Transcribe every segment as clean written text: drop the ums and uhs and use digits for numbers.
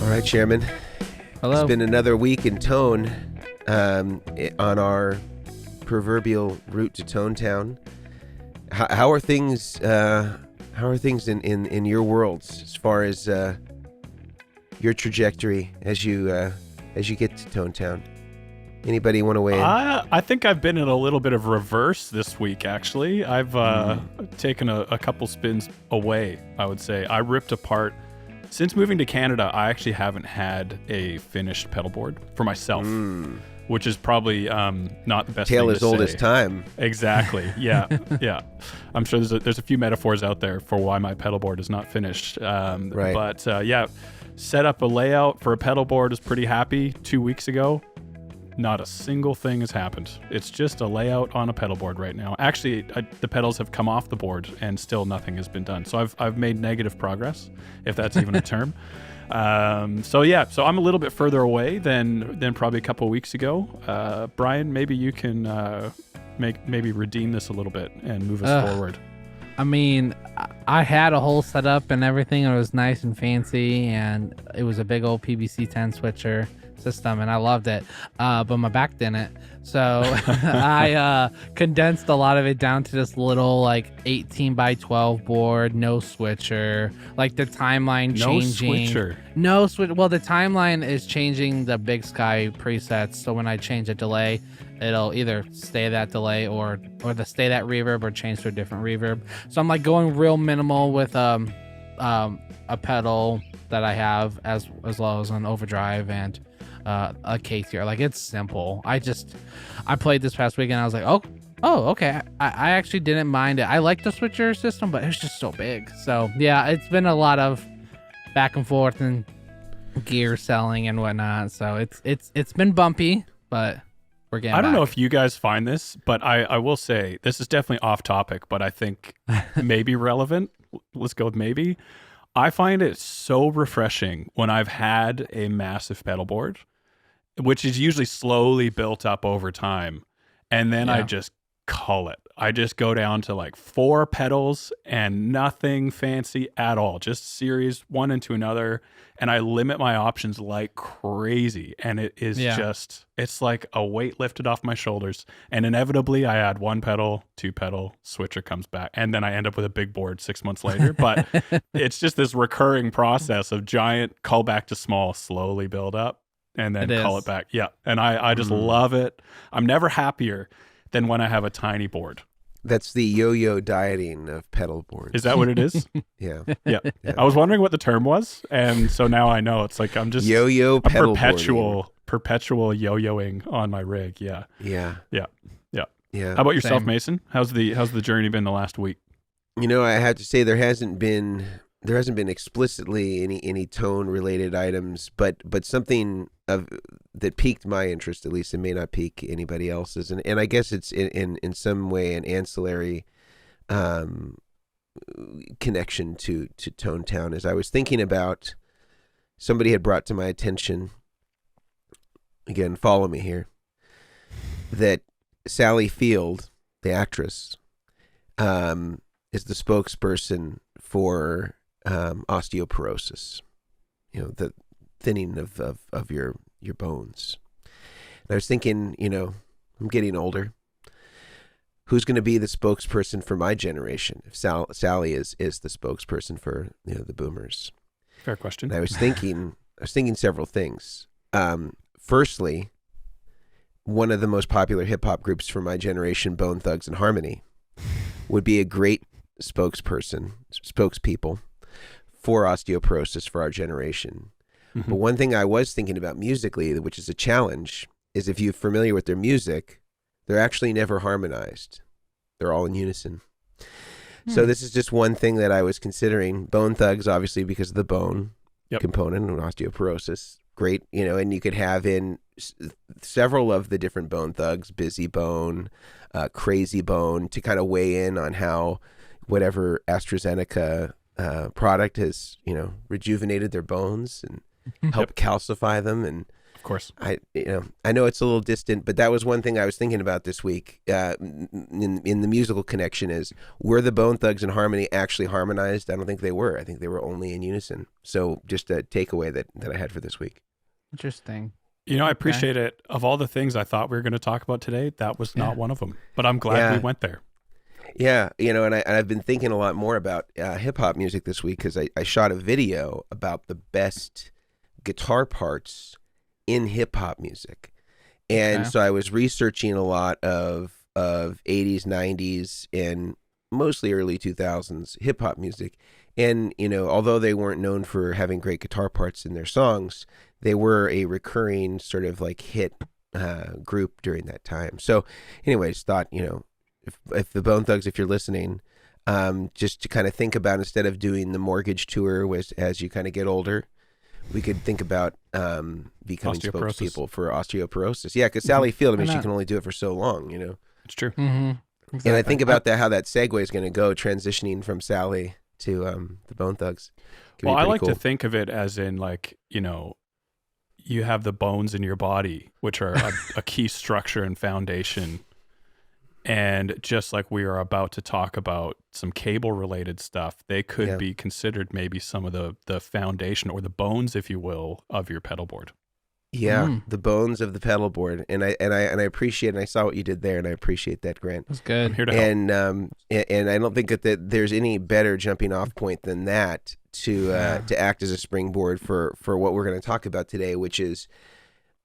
All right, Chairman. Hello. It's been another week in Tone on our proverbial route to Tone Town. How are things? How are things in your worlds as far as your trajectory as you get to Tone Town? Anybody want to weigh in? I think I've been in a little bit of reverse this week, actually. I've taken a couple spins away, I would say. I ripped apart. Since moving to Canada, I actually haven't had a finished pedalboard for myself, which is probably not the best Tale thing as to old say. as time. Exactly. Yeah. Yeah. I'm sure there's a few metaphors out there for why my pedalboard is not finished. Right. But yeah, set up a layout for a pedalboard is pretty happy 2 weeks ago. Not a single thing has happened. It's just a layout on a pedalboard right now. Actually, the pedals have come off the board and still nothing has been done. So I've made negative progress, if that's even a term. So I'm a little bit further away than probably a couple of weeks ago. Brian, maybe you can maybe redeem this a little bit and move us forward. I mean, I had a whole setup and everything. It was nice and fancy, and it was a big old PBC 10 switcher system, and I loved it. But my back didn't. So I condensed a lot of it down to this little like 18 by 12 board, no switcher, like the timeline changing. No switcher. Well, the timeline is changing the Big Sky presets. So when I change a delay, it'll either stay that delay or stay that reverb or change to a different reverb. So I'm like going real minimal with a pedal that I have as well as an overdrive and a K tier. Like, it's simple. I played this past week and I was like, oh okay. I actually didn't mind it. I like the switcher system, but it's just so big. So yeah, it's been a lot of back and forth and gear selling and whatnot. So it's been bumpy, but we're getting I don't back. know if you guys find this, but I will say this is definitely off topic, but I think maybe relevant. Let's go with maybe. I find it so refreshing when I've had a massive pedalboard, which is usually slowly built up over time, and then I just cull it. I just go down to like 4 pedals and nothing fancy at all, just series one into another, and I limit my options like crazy, and it is just, it's like a weight lifted off my shoulders, and inevitably I add 1 pedal, 2 pedal, switcher comes back, and then I end up with a big board 6 months later. But it's just this recurring process of giant call back to small, slowly build up, and then call it back. Yeah, and I just love it. I'm never happier than when I have a tiny board. That's the yo-yo dieting of pedal boards. Is that what it is? Yeah. Yeah. I was wondering what the term was, and so now I know. It's like I'm just yo-yo pedal perpetual yo-yoing on my rig. Yeah. Yeah. Yeah. Yeah. Yeah. How about yourself, Same. Mason? How's the journey been the last week? You know, I have to say there hasn't been explicitly any tone related items, but something that piqued my interest, at least. It may not pique anybody else's, and I guess it's in some way an ancillary connection to Tone Town. As I was thinking about, somebody had brought to my attention, again, follow me here, that Sally Field, the actress, is the spokesperson for osteoporosis, you know, the thinning of your bones. And I was thinking, you know, I'm getting older. Who's going to be the spokesperson for my generation if Sally is the spokesperson for, you know, the boomers? Fair question. And I was thinking several things. Firstly, one of the most popular hip hop groups for my generation, Bone Thugs and Harmony, would be a great spokespeople for osteoporosis for our generation. Mm-hmm. But one thing I was thinking about musically, which is a challenge, is if you're familiar with their music, they're actually never harmonized. They're all in unison. So this is just one thing that I was considering. Bone Thugs, obviously, because of the bone component and osteoporosis. Great, you know, and you could have in several of the different Bone Thugs, Busy Bone, Crazy Bone, to kind of weigh in on how whatever AstraZeneca product has, you know, rejuvenated their bones and helped calcify them. And course. I know it's a little distant, but that was one thing I was thinking about this week. In the musical connection is, were the Bone Thugs and Harmony actually harmonized? I don't think they were. I think they were only in unison. So just a takeaway that I had for this week. Interesting. I appreciate it. Of all the things I thought we were going to talk about today, that was not one of them. But I'm glad we went there. Yeah, and I've been thinking a lot more about hip hop music this week because I shot a video about the best guitar parts in hip hop music, and so I was researching a lot of 80s, 90s, and mostly early 2000s hip hop music. And although they weren't known for having great guitar parts in their songs, they were a recurring sort of like hit group during that time. So, anyways, thought if the Bone Thugs, if you're listening, just to kind of think about, instead of doing the Mortgage tour as you kind of get older, we could think about becoming spokespeople for osteoporosis. Yeah, because Sally Field, she can only do it for so long, It's true. Mm-hmm. Exactly. And I think about how that segue is going to go, transitioning from Sally to the Bone Thugs. Well, I like to think of it as in like, you have the bones in your body, which are a key structure and foundation. And just like we are about to talk about some cable related stuff, they could be considered maybe some of the foundation or the bones, if you will, of your pedal board. Yeah, the bones of the pedal board. And I appreciate, and I saw what you did there, and I appreciate that, Grant. That's good. I'm here to help. And I don't think that there's any better jumping off point than that to act as a springboard for what we're going to talk about today, which is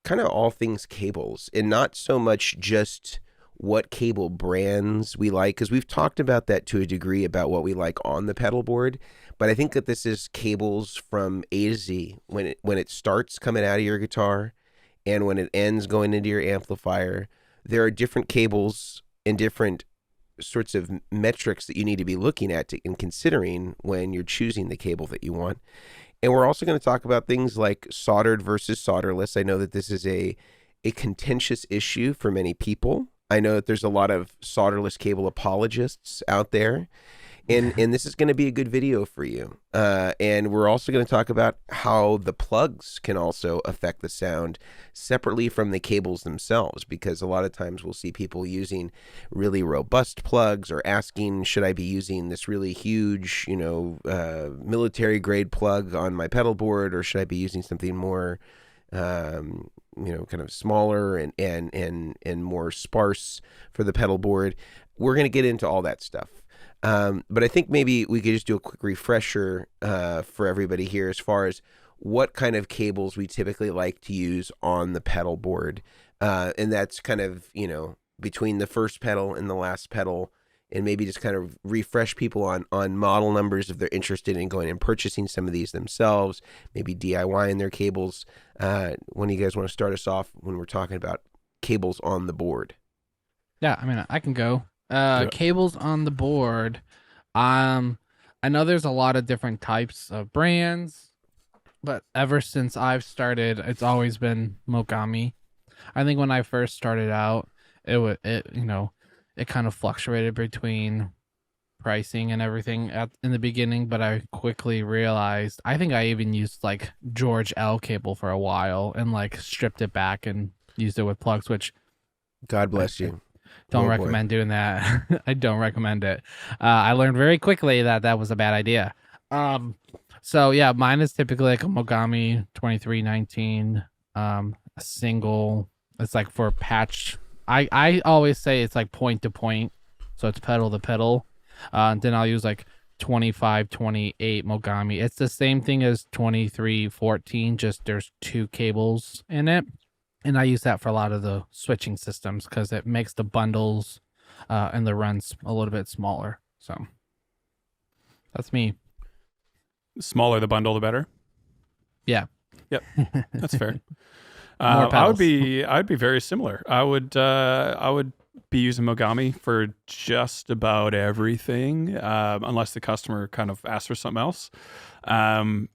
kind of all things cables, and not so much just what cable brands we like, because we've talked about that to a degree about what we like on the pedal board, but I think that this is cables from A to Z, when it starts coming out of your guitar and when it ends going into your amplifier. There are different cables and different sorts of metrics that you need to be looking at and considering when you're choosing the cable that you want. And we're also going to talk about things like soldered versus solderless. I know that this is a contentious issue for many people. I know that there's a lot of solderless cable apologists out there, and this is going to be a good video for you. And we're also going to talk about how the plugs can also affect the sound separately from the cables themselves, because a lot of times we'll see people using really robust plugs or asking, should I be using this really huge, military grade plug on my pedal board, or should I be using something more kind of smaller and more sparse for the pedal board. We're going to get into all that stuff. But I think maybe we could just do a quick refresher for everybody here as far as what kind of cables we typically like to use on the pedal board. And that's kind of, between the first pedal and the last pedal, and maybe just kind of refresh people on model numbers if they're interested in going and purchasing some of these themselves, maybe DIYing their cables. When do you guys want to start us off when we're talking about cables on the board? Yeah, I can go. Cables on the board. I know there's a lot of different types of brands, but ever since I've started, it's always been Mogami. I think when I first started out, it kind of fluctuated between pricing and everything in the beginning, but I quickly realized, I think I even used like George L cable for a while and like stripped it back and used it with plugs, which God bless you. Don't recommend doing that. I don't recommend it. I learned very quickly that was a bad idea. So yeah, mine is typically like a Mogami 2319, a single. It's like for patch. I always say it's like point to point, so it's pedal to pedal. Then I'll use like 2528 Mogami. It's the same thing as 2314, just there's two cables in it. And I use that for a lot of the switching systems because it makes the bundles and the runs a little bit smaller. So that's me. Smaller the bundle, the better. Yeah. Yep. That's fair. I'd be very similar. I would be using Mogami for just about everything, unless the customer kind of asks for something else. And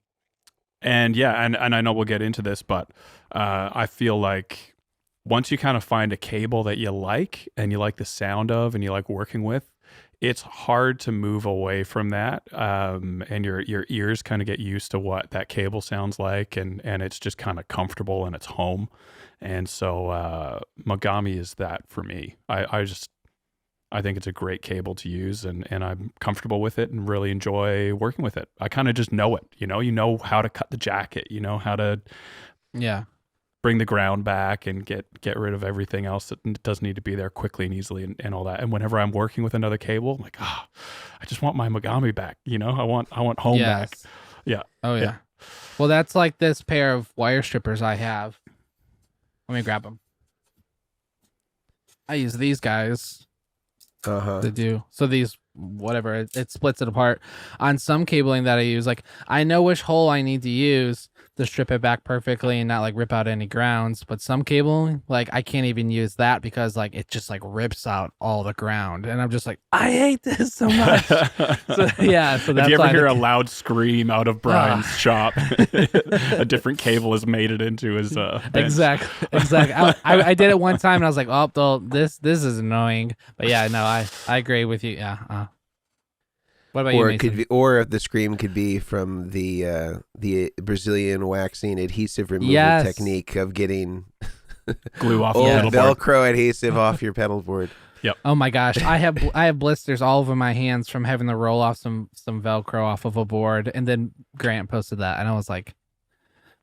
I know we'll get into this, but I feel like once you kind of find a cable that you like and you like the sound of and you like working with, it's hard to move away from that, and your ears kind of get used to what that cable sounds like, and it's just kind of comfortable and it's home. And so Mogami is that for me. I think it's a great cable to use, and I'm comfortable with it and really enjoy working with it. I kind of just know it, you know how to cut the jacket, you know how to bring the ground back and get rid of everything else that doesn't need to be there quickly and easily and all that. And whenever I'm working with another cable, I'm like, I just want my Mogami back, you know? I want home back. Yeah. Oh yeah. Well, that's like this pair of wire strippers I have. Let me grab them. I use these guys to do. So these, whatever, it splits it apart. On some cabling that I use, like I know which hole I need to use to strip it back perfectly and not like rip out any grounds. But some cabling, like I can't even use that because like it just like rips out all the ground. And I'm just like, I hate this so much. So that's if you ever hear a loud scream out of Brian's shop, a different cable has made it into his bench. Exactly. I did it one time and I was like, this is annoying. But yeah, no, I agree with you. Yeah. What about you, Mason? Or the scream could be from the Brazilian waxing adhesive removal technique of getting glue off old the Velcro adhesive off your pedal board. Yep. Oh my gosh, I have blisters all over my hands from having to roll off some Velcro off of a board, and then Grant posted that, and I was like,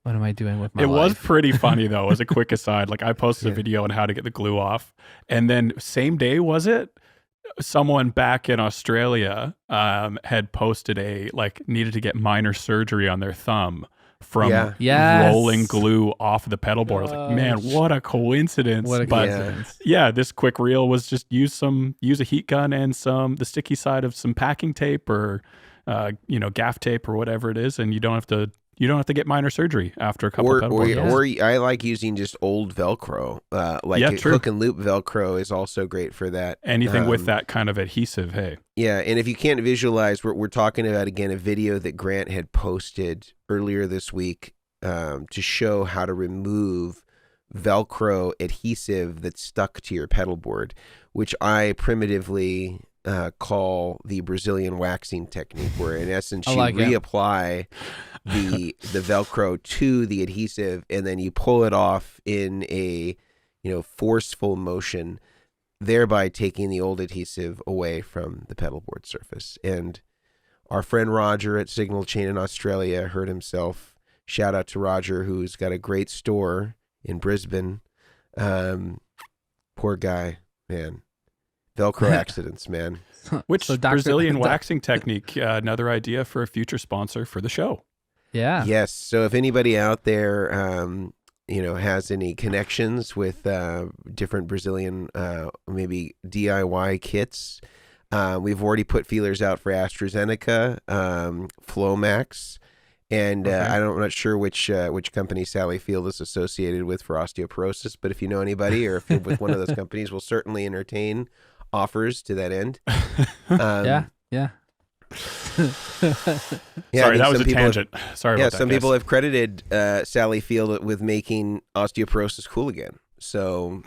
"What am I doing with my life?" It was pretty funny though. As a quick aside, like I posted a video on how to get the glue off, and then same day was it? Someone back in Australia had posted needed to get minor surgery on their thumb from rolling glue off the pedal board. I was like, man, what a coincidence. This quick reel was just use a heat gun and the sticky side of some packing tape or gaff tape or whatever it is, and you don't have to get minor surgery after a couple of pedal boards. Or I like using just old Velcro. Hook and loop Velcro is also great for that. Anything with that kind of adhesive, hey. Yeah, and if you can't visualize, we're talking about, again, a video that Grant had posted earlier this week to show how to remove Velcro adhesive that's stuck to your pedal board, which I primitively call the Brazilian waxing technique, where in essence you reapply the Velcro to the adhesive, and then you pull it off in a forceful motion, thereby taking the old adhesive away from the pedal board surface. And our friend Roger at Signal Chain in Australia hurt himself. Shout out to Roger, who's got a great store in Brisbane. Poor guy, man. Velcro accidents, man. Which Brazilian waxing technique, another idea for a future sponsor for the show. Yeah. Yes. So if anybody out there, has any connections with different Brazilian, maybe DIY kits, we've already put feelers out for AstraZeneca, Flomax, and I'm not sure which company Sally Field is associated with for osteoporosis, but if you know anybody or if you're with one of those companies, we'll certainly entertain offers to that end. Yeah. Sorry, that was a tangent. Sorry about that. Some people have credited Sally Field with making osteoporosis cool again. So,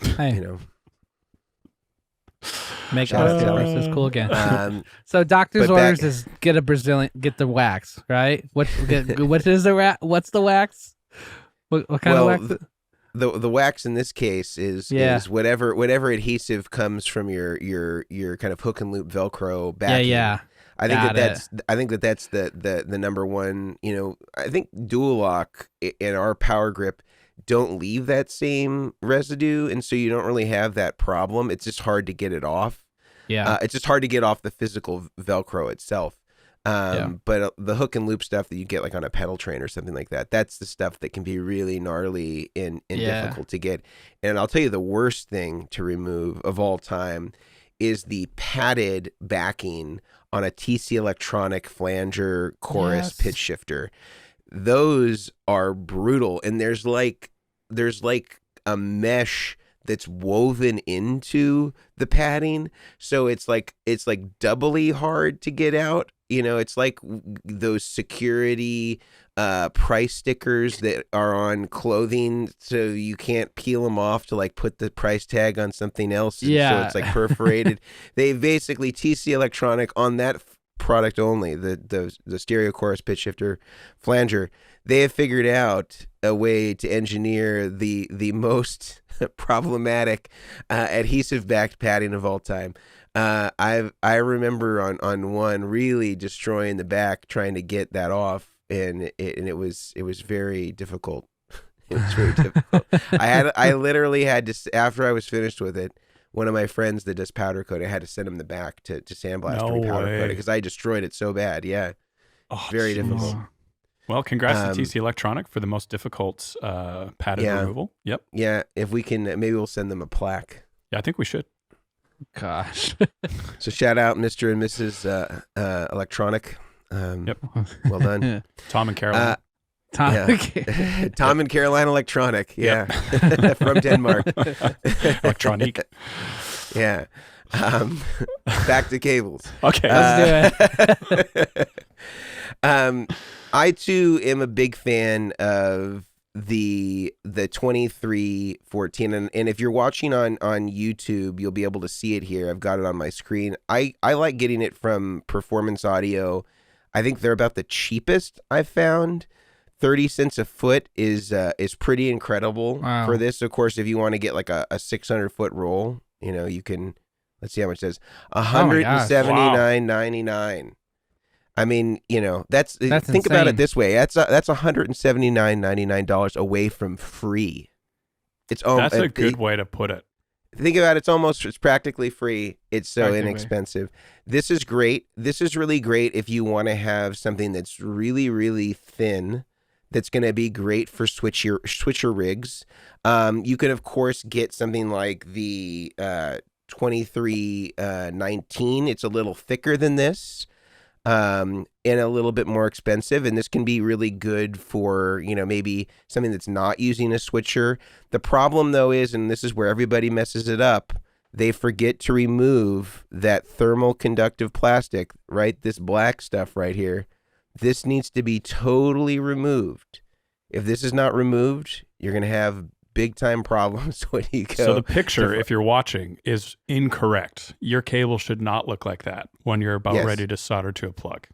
make osteoporosis cool again. So doctor's orders is get the wax, right? What's the wax? What kind of wax? The wax in this case is whatever adhesive comes from your kind of hook and loop Velcro backing. Yeah. I think that's the number one. I think Dual Lock and our Power Grip don't leave that same residue, and so you don't really have that problem. It's just hard to get it off. Yeah, it's just hard to get off the physical Velcro itself. But the hook and loop stuff that you get like on a pedal train or something like that, that's the stuff that can be really gnarly and difficult to get. And I'll tell you, the worst thing to remove of all time is the padded backing on a TC Electronic flanger chorus pitch shifter. Those are brutal, and there's like a mesh that's woven into the padding, so it's like doubly hard to get out. It's like those security price stickers that are on clothing, so you can't peel them off to like put the price tag on something else. And Yeah. So it's like perforated. They basically, TC Electronic on that product only, the stereo chorus pitch shifter flanger, they have figured out a way to engineer the most problematic adhesive backed padding of all time. I remember on one really destroying the back trying to get that off, and it was very difficult. It was very difficult. I literally had to, after I was finished with it, one of my friends that does powder coat, I had to send him the back to sandblast to powder coat it because I destroyed it so bad. Yeah, very difficult. Well, congrats to TC Electronic for the most difficult padded removal. Yep. Yeah, if we can, maybe we'll send them a plaque. Yeah, I think we should. Gosh. So shout out Mr. and Mrs. Electronic. Yep. Well done. Tom and Caroline. Tom and Caroline Electronic. Yeah. From Denmark. Electronique. Yeah. Back to cables. Okay. Let's do it. I too am a big fan of the 2314, and if you're watching on YouTube, you'll be able to see it here. I've got it on my screen. I like getting it from Performance Audio. I think they're about the cheapest I've found. 30 cents a foot is pretty incredible for this. Of course, if you want to get like a 600-foot roll, you can. Let's see how much it says. $179.99. I mean, that's think insane. about it this way. That's $179.99 away from free. That's a good way to put it. Think about it. It's practically free. It's so inexpensive. This is great. This is really great if you want to have something that's really, really thin. That's going to be great for switcher rigs. You can of course get something like the 2319. It's a little thicker than this. And a little bit more expensive, and this can be really good for maybe something that's not using a switcher. The problem though is, and this is where everybody messes it up, they forget to remove that thermal conductive plastic, right? This black stuff right here. This needs to be totally removed. If this is not removed, you're gonna have big time problems when you go. So the picture, if you're watching, is incorrect. Your cable should not look like that when you're about ready to solder to a plug.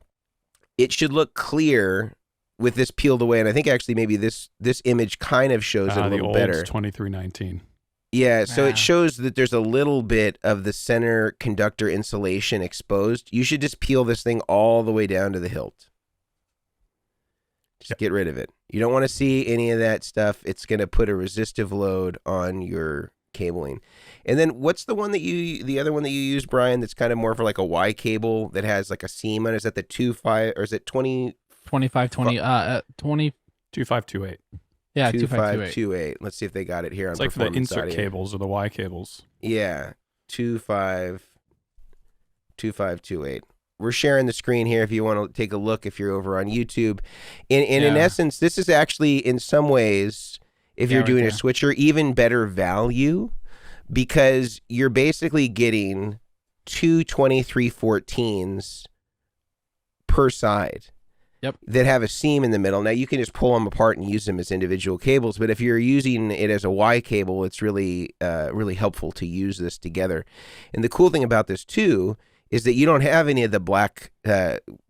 It should look clear with this peeled away, and I think actually maybe this image kind of shows it a little better. The old 2319. Yeah, so it shows that there's a little bit of the center conductor insulation exposed. You should just peel this thing all the way down to the hilt. Just get rid of it. You don't want to see any of that stuff. It's going to put a resistive load on your cabling. And then what's the other one that you use, Brian, that's kind of more for like a Y cable that has like a seam on it? Is that the 25 or is it 20? 2520, 2528. Yeah, 2528. Let's see if they got it here on It's like for the insert audio. cables or the Y cables. Yeah, 2528. We're sharing the screen here if you want to take a look if you're over on YouTube. In essence, this is actually in some ways, if you're doing a switcher, even better value because you're basically getting two 2314s per side. Yep. That have a seam in the middle. Now you can just pull them apart and use them as individual cables, but if you're using it as a Y cable, it's really really helpful to use this together. And the cool thing about this too is that you don't have any of the black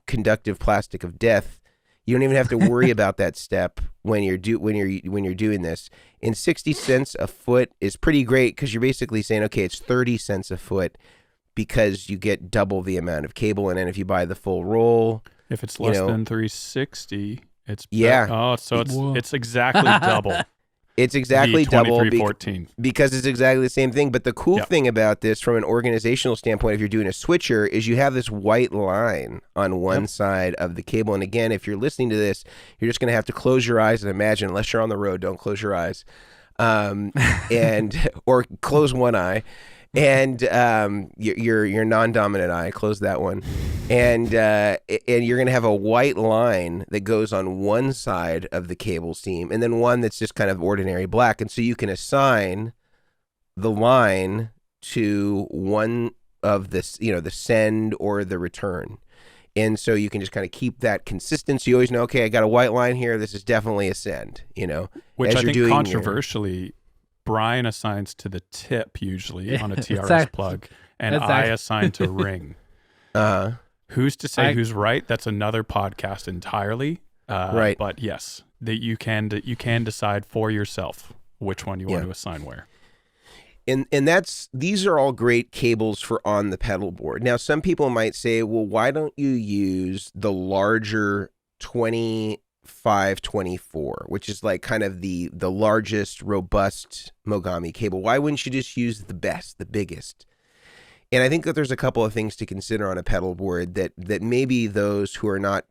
conductive plastic of death. You don't even have to worry about that step when you're doing this. And 60 cents a foot is pretty great because you're basically saying, okay, it's 30 cents a foot because you get double the amount of cable. And then if you buy the full roll, if it's less than 360, it's Whoa. it's exactly double. It's exactly double because it's exactly the same thing. But the cool thing about this from an organizational standpoint, if you're doing a switcher, is you have this white line on one side of the cable. And again, if you're listening to this, you're just going to have to close your eyes and imagine, unless you're on the road, don't close your eyes, or close one eye. And your non-dominant eye, close that one, and you're gonna have a white line that goes on one side of the cable seam, and then one that's just kind of ordinary black, and so you can assign the line to one of this, the send or the return, And so you can just kind of keep that consistency. You always know, okay, I got a white line here. This is definitely a send, Which as I you're think doing controversially, Brian assigns to the tip usually on a TRS Exactly. plug, and I assign to ring. Uh-huh. Who's to say who's right? That's another podcast entirely. Right. But yes, that you can decide for yourself which one you want to assign where. And these are all great cables for on the pedal board. Now, some people might say, well, why don't you use the larger 2524, which is like kind of the largest, robust Mogami cable? Why wouldn't you just use the best, the biggest? And I think that there's a couple of things to consider on a pedal board that maybe those who are not,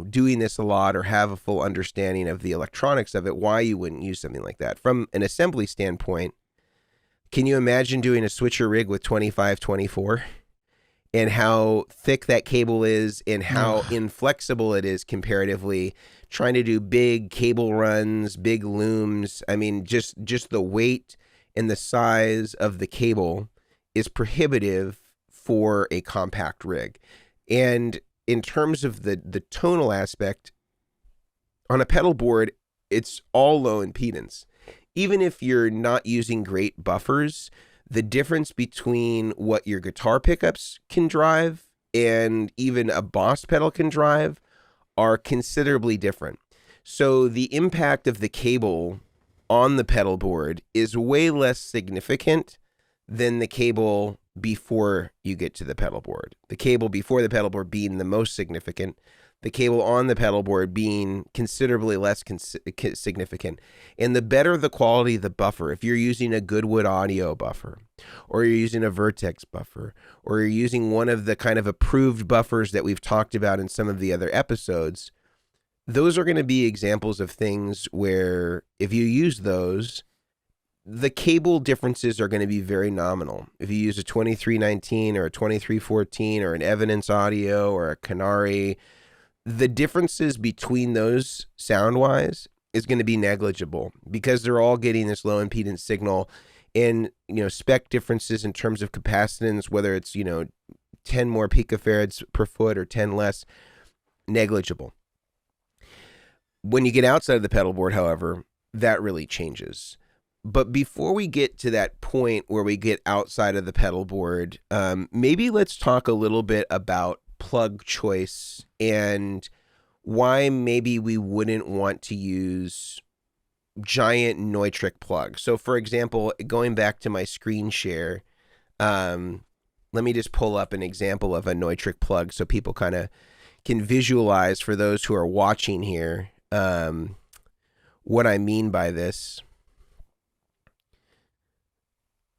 doing this a lot or have a full understanding of the electronics of it, why you wouldn't use something like that. From an assembly standpoint, can you imagine doing a switcher rig with 2524 and how thick that cable is and how inflexible it is comparatively, trying to do big cable runs, big looms? I mean, just the weight and the size of the cable is prohibitive for a compact rig. And in terms of the tonal aspect, on a pedal board, it's all low impedance. Even if you're not using great buffers, the difference between what your guitar pickups can drive and even a Boss pedal can drive are considerably different. So the impact of the cable on the pedal board is way less significant than the cable before you get to the pedal board. The cable before the pedal board being the most significant, the cable on the pedal board being considerably less significant. And the better the quality of the buffer, if you're using a Goodwood audio buffer, or you're using a Vertex buffer, or you're using one of the kind of approved buffers that we've talked about in some of the other episodes, those are going to be examples of things where if you use those, the cable differences are going to be very nominal. If you use a 2319 or a 2314 or an Evidence Audio or a Canary, the differences between those sound-wise is going to be negligible because they're all getting this low impedance signal, and spec differences in terms of capacitance, whether it's 10 more picofarads per foot or 10 less, negligible. When you get outside of the pedal board, however, that really changes. But before we get to that point where we get outside of the pedal board, maybe let's talk a little bit about plug choice and why maybe we wouldn't want to use giant Neutrik plugs. So, for example, going back to my screen share, let me just pull up an example of a Neutrik plug so people kind of can visualize, for those who are watching here, what I mean by this.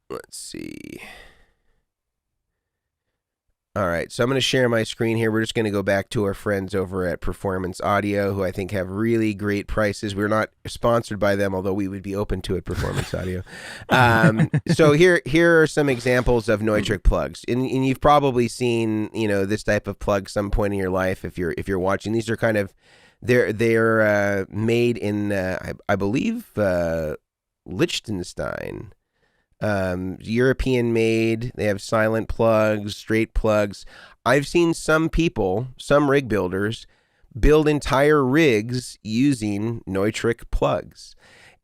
Let's see. All right, so I'm going to share my screen here. We're just going to go back to our friends over at Performance Audio, who I think have really great prices. We're not sponsored by them, although we would be open to it, Performance Audio. So here are some examples of Neutrik plugs, and you've probably seen this type of plug some point in your life if you're watching. These are kind of they're made in I believe Liechtenstein. European made. They have silent plugs, straight plugs. I've seen some rig builders, build entire rigs using Neutrik plugs,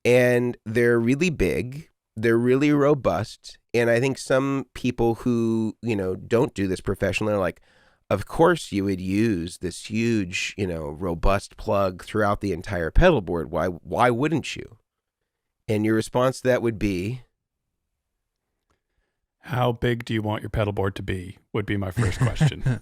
and they're really big, they're really robust, and I think some people who don't do this professionally are like, of course you would use this huge robust plug throughout the entire pedal board. Why wouldn't you? And your response to that would be, how big do you want your pedal board to be, would be my first question.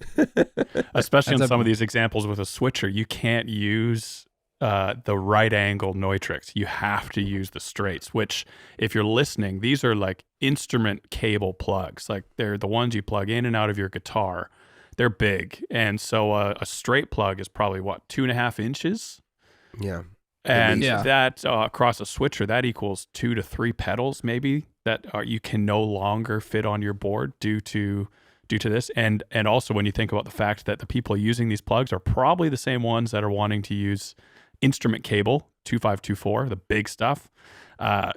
Especially on some of these examples with a switcher, you can't use the right angle Neutriks. You have to use the straights, which if you're listening, these are like instrument cable plugs. Like they're the ones you plug in and out of your guitar. They're big. And so a straight plug is probably 2.5 inches? Yeah. And that across a switcher, that equals 2 to 3 pedals maybe that you can no longer fit on your board due to this. And also when you think about the fact that the people using these plugs are probably the same ones that are wanting to use instrument cable, 2524, the big stuff,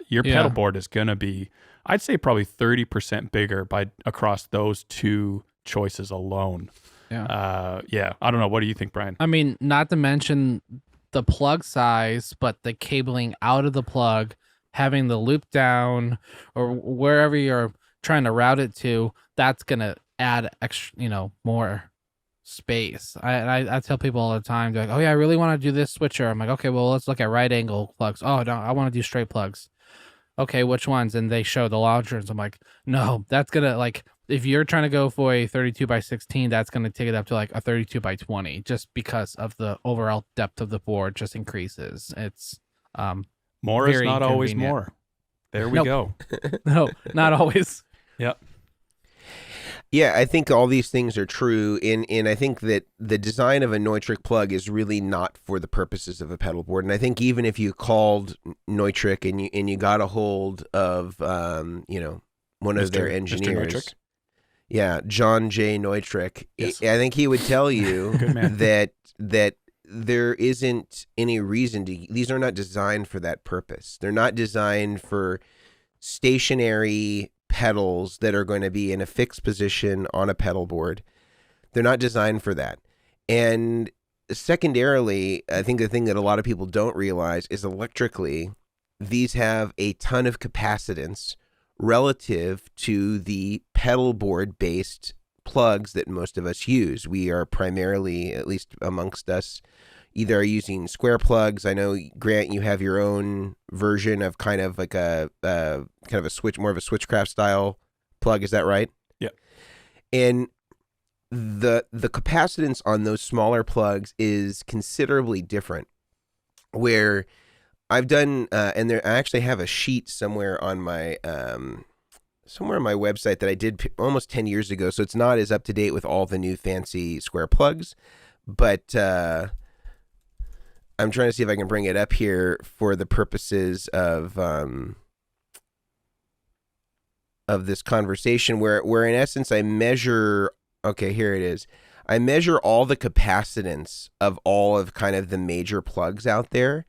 your pedal board is going to be, I'd say probably 30% bigger across those two choices alone. Yeah. I don't know. What do you think, Brian? I mean, not to mention the plug size, but the cabling out of the plug, having the loop down or wherever you're trying to route it to, that's gonna add extra, more space. I tell people all the time, they're like, oh yeah, I really want to do this switcher. I'm like, okay, well, let's look at right angle plugs. Oh no, I want to do straight plugs. Okay, which ones? And they show the launchers. I'm like, no, that's gonna, like, if you're trying to go for a 32 by 16, that's gonna take it up to like a 32 by 20, just because of the overall depth of the board just increases. It's More is very not always inconvenient. more. There we go. No, not always. Yep. Yeah, I think all these things are true, and I think that the design of a Neutrik plug is really not for the purposes of a pedal board. And I think even if you called Neutrik and you got a hold of one of their engineers, yeah, John J. Neutrik, Yes. I think he would tell you Good man. that there isn't any reason to. These are not designed for that purpose. They're not designed for stationary pedals that are going to be in a fixed position on a pedal board. They're not designed for that. And secondarily, I think the thing that a lot of people don't realize is electrically, these have a ton of capacitance relative to the pedal board based plugs that most of us use. We are primarily, at least amongst us, either are using square plugs. I know, Grant, you have your own version of kind of like a switch, more of a switchcraft style plug. Is that right? Yeah. And the capacitance on those smaller plugs is considerably different. Where I've done, and I actually have a sheet somewhere on my website that I did almost 10 years ago. So it's not as up to date with all the new fancy square plugs, but I'm trying to see if I can bring it up here for the purposes of this conversation where in essence I measure, okay, here it is. I measure all the capacitance of all of kind of the major plugs out there.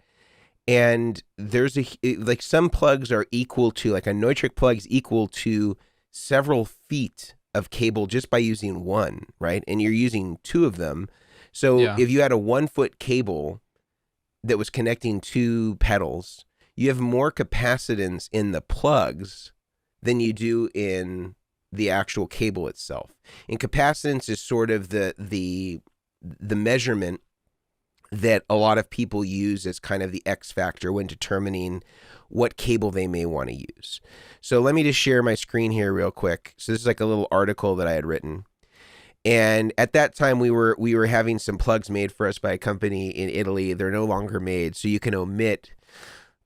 And there's like some plugs are equal to, like a Neutrik plug is equal to several feet of cable just by using one, right? And you're using two of them. So if you had a 1 foot cable that was connecting two pedals, you have more capacitance in the plugs than you do in the actual cable itself. And capacitance is sort of the measurement that a lot of people use as kind of the X factor when determining what cable they may want to use. So let me just share my screen here real quick. So this is like a little article that I had written. And at that time, we were having some plugs made for us by a company in Italy. They're no longer made, so you can omit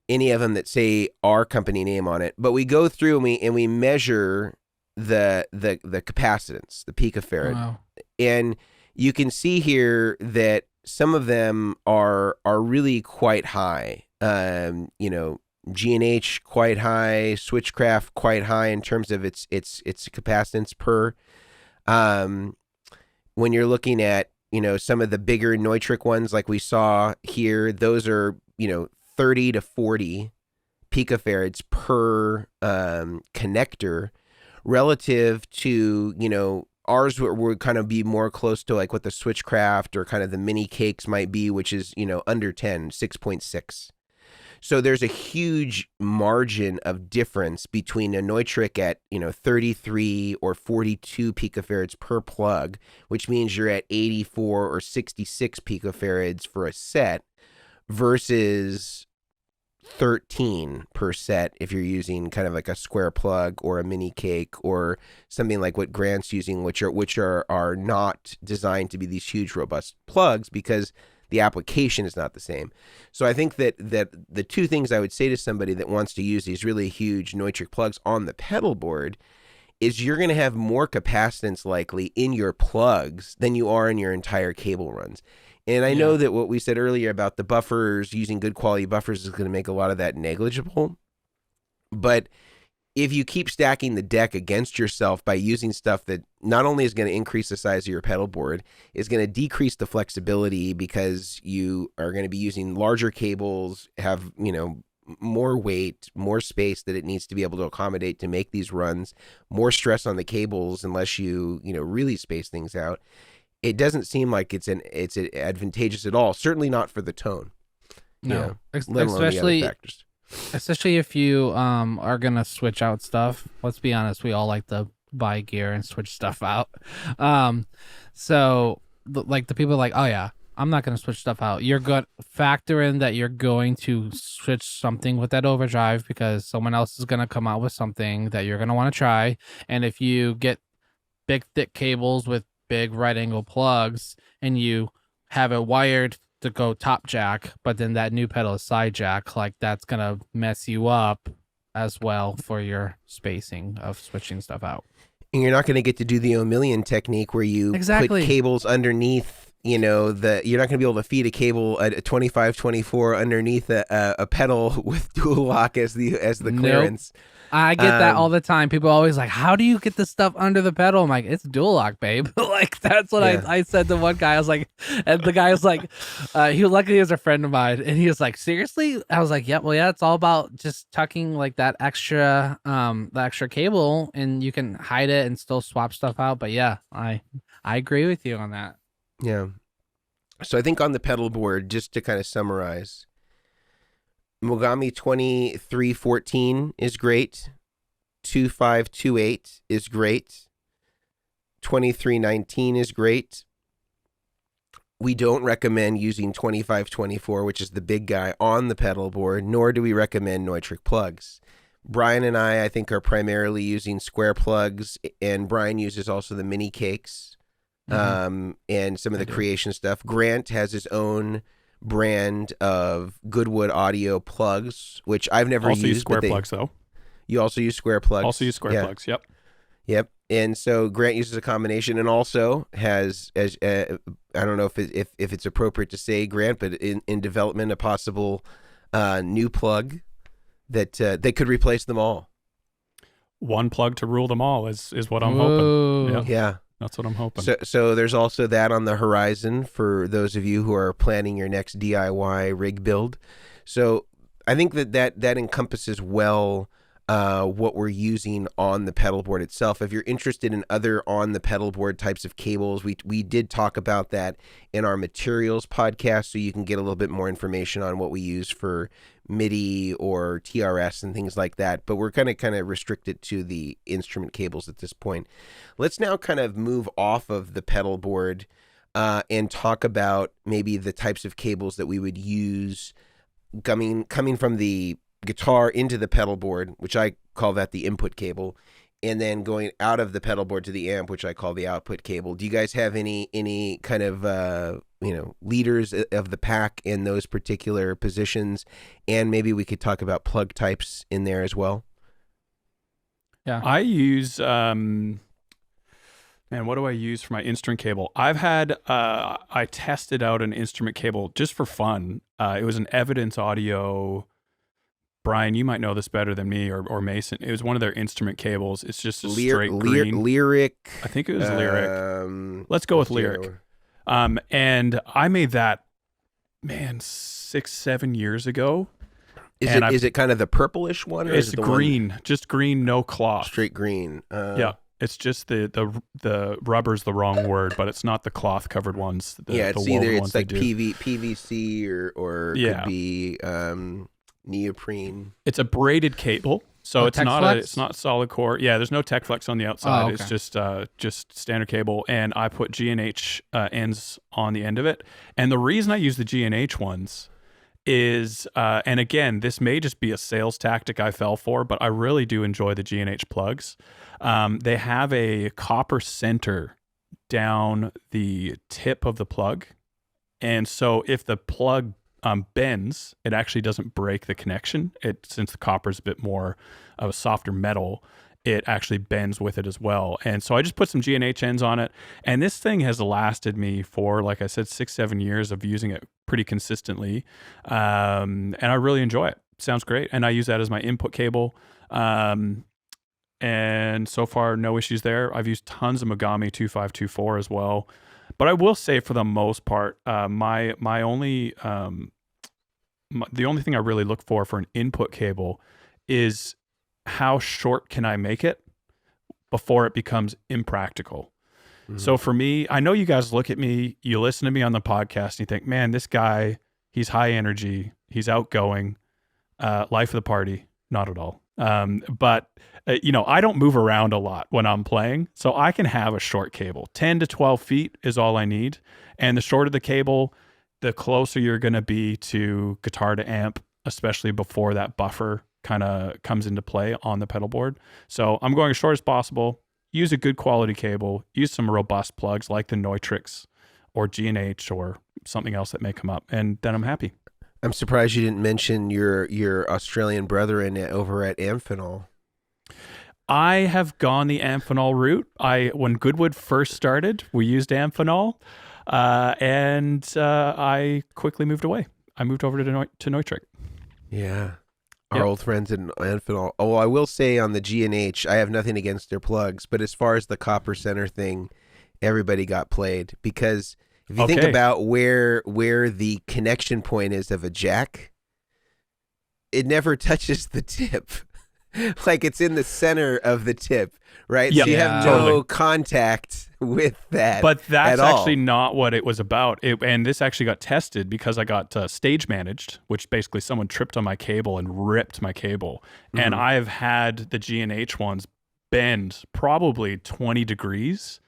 any of them that say our company name on it. But we go through and we measure the capacitance, the picofarad, Wow. and you can see here that some of them are really quite high. G&H quite high, Switchcraft quite high in terms of its capacitance per. When you're looking at, some of the bigger Neutrik ones like we saw here, those are, 30 to 40 picofarads per connector relative to, ours would kind of be more close to like what the Switchcraft or kind of the mini cakes might be, which is, under 10, 6.6. So there's a huge margin of difference between a Neutrik at, 33 or 42 picofarads per plug, which means you're at 84 or 66 picofarads for a set versus 13 per set if you're using kind of like a square plug or a mini cake or something like what Grant's using, which are not designed to be these huge robust plugs because the application is not the same. So I think that the two things I would say to somebody that wants to use these really huge Neutrik plugs on the pedal board is you're going to have more capacitance likely in your plugs than you are in your entire cable runs. And I know that what we said earlier about the buffers, using good quality buffers is going to make a lot of that negligible. But if you keep stacking the deck against yourself by using stuff that not only is going to increase the size of your pedal board, is going to decrease the flexibility because you are going to be using larger cables, have, more weight, more space that it needs to be able to accommodate to make these runs, more stress on the cables unless you, really space things out. it doesn't seem like it's advantageous at all. Certainly not for the tone. No, let alone the other factors. Especially if you are gonna switch out stuff. Let's be honest, we all like to buy gear and switch stuff out. So like the people are like, oh yeah, I'm not gonna switch stuff out. You're good. Factor in that you're going to switch something with that overdrive because someone else is gonna come out with something that you're gonna want to try. And if you get big thick cables with big right angle plugs and you have it wired to go top jack, but then that new pedal is side jack, like that's gonna mess you up as well for your spacing of switching stuff out. And you're not going to get to do the Omilion technique where you put cables underneath, you're not going to be able to feed a cable, a 25-24 underneath a pedal with dual lock as the clearance. Nope. I get that all the time. People are always like, how do you get this stuff under the pedal? I'm like, it's dual lock, babe. Like, that's what I said to one guy. I was like, and the guy was like, luckily he was a friend of mine. And he was like, seriously? I was like, yeah, well, yeah, it's all about just tucking like that extra cable and you can hide it and still swap stuff out. But yeah, I agree with you on that. Yeah. So I think on the pedal board, just to kind of summarize, Mogami 2314 is great. 2528 is great. 2319 is great. We don't recommend using 2524, which is the big guy, on the pedal board, nor do we recommend Neutrik plugs. Brian and I think, are primarily using square plugs, and Brian uses also the mini cakes and some of the creation stuff. Grant has his own brand of Goodwood audio plugs, which I've never used. Also use square plugs, though. You also use square plugs? Also use square plugs, yep. Yep. And so Grant uses a combination and also has, I don't know if it's appropriate to say, Grant, but in development, a possible new plug that could replace them all. One plug to rule them all is what I'm hoping. Yeah. That's what I'm hoping. So there's also that on the horizon for those of you who are planning your next DIY rig build. So I think that encompasses well what we're using on the pedal board itself. If you're interested in other on the pedal board types of cables, we did talk about that in our materials podcast, so you can get a little bit more information on what we use for MIDI or TRS and things like that. But we're going to kind of restrict it to the instrument cables at this point. Let's now kind of move off of the pedal board and talk about maybe the types of cables that we would use coming from the guitar into the pedal board, which I call that the input cable, and then going out of the pedal board to the amp, which I call the output cable. Do you guys have any kind of leaders of the pack in those particular positions? And maybe we could talk about plug types in there as well. Yeah, I use what do I use for my instrument cable? I've had I tested out an instrument cable just for fun. It was an Evidence Audio. Brian, you might know this better than me, or Mason. It was one of their instrument cables. It's just a straight green. Lyric. I think it was Lyric. Let's go with Lyric. And I made that, 6-7 years ago. Is it kind of the purplish one? Or it's is it the green, one? Just green, no cloth. Straight green. Yeah. It's just the rubber's the wrong word, but it's not the cloth covered ones. It's either it's like PVC or it could be neoprene. It's a braided cable, so it's not solid core. Yeah, there's no tech flex on the outside. Oh, okay. It's just standard cable, and I put G&H ends on the end of it. And the reason I use the G&H ones is, and again, this may just be a sales tactic I fell for, but I really do enjoy the G&H plugs. They have a copper center down the tip of the plug, and so if the plug bends, it actually doesn't break the connection. Since the copper is a bit more of a softer metal, it actually bends with it as well. And so I just put some G&H ends on it, and this thing has lasted me for, like I said, 6-7 years of using it pretty consistently, and I really enjoy it. Sounds great, and I use that as my input cable, and so far no issues there. I've used tons of Mogami 2524 as well. But I will say, for the most part, the only thing I really look for an input cable is how short can I make it before it becomes impractical. So for me, I know you guys look at me, you listen to me on the podcast, and you think, man, this guy, he's high energy, he's outgoing, life of the party. Not at all. But I don't move around a lot when I'm playing, so I can have a short cable. 10 to 12 feet is all I need. And the shorter the cable, the closer you're going to be to guitar to amp, especially before that buffer kind of comes into play on the pedal board. So I'm going as short as possible. Use a good quality cable, use some robust plugs like the Neutrix or G&H or something else that may come up, and then I'm happy. I'm surprised you didn't mention your Australian brethren over at Amphenol. I have gone the Amphenol route. When Goodwood first started, we used Amphenol, and I quickly moved away. I moved over to Neutrix. Yeah. Our old friends in Amphenol. Oh, I will say on the G&H, I have nothing against their plugs, but as far as the copper center thing, everybody got played, because if you think about where the connection point is of a jack, it never touches the tip. Like it's in the center of the tip, right? Yep. So you have no contact with that. But that's at actually all. not what it was about. And this actually got tested because I got stage managed, which basically someone tripped on my cable and ripped my cable. Mm-hmm. And I've had the G&H ones bend probably 20 degrees,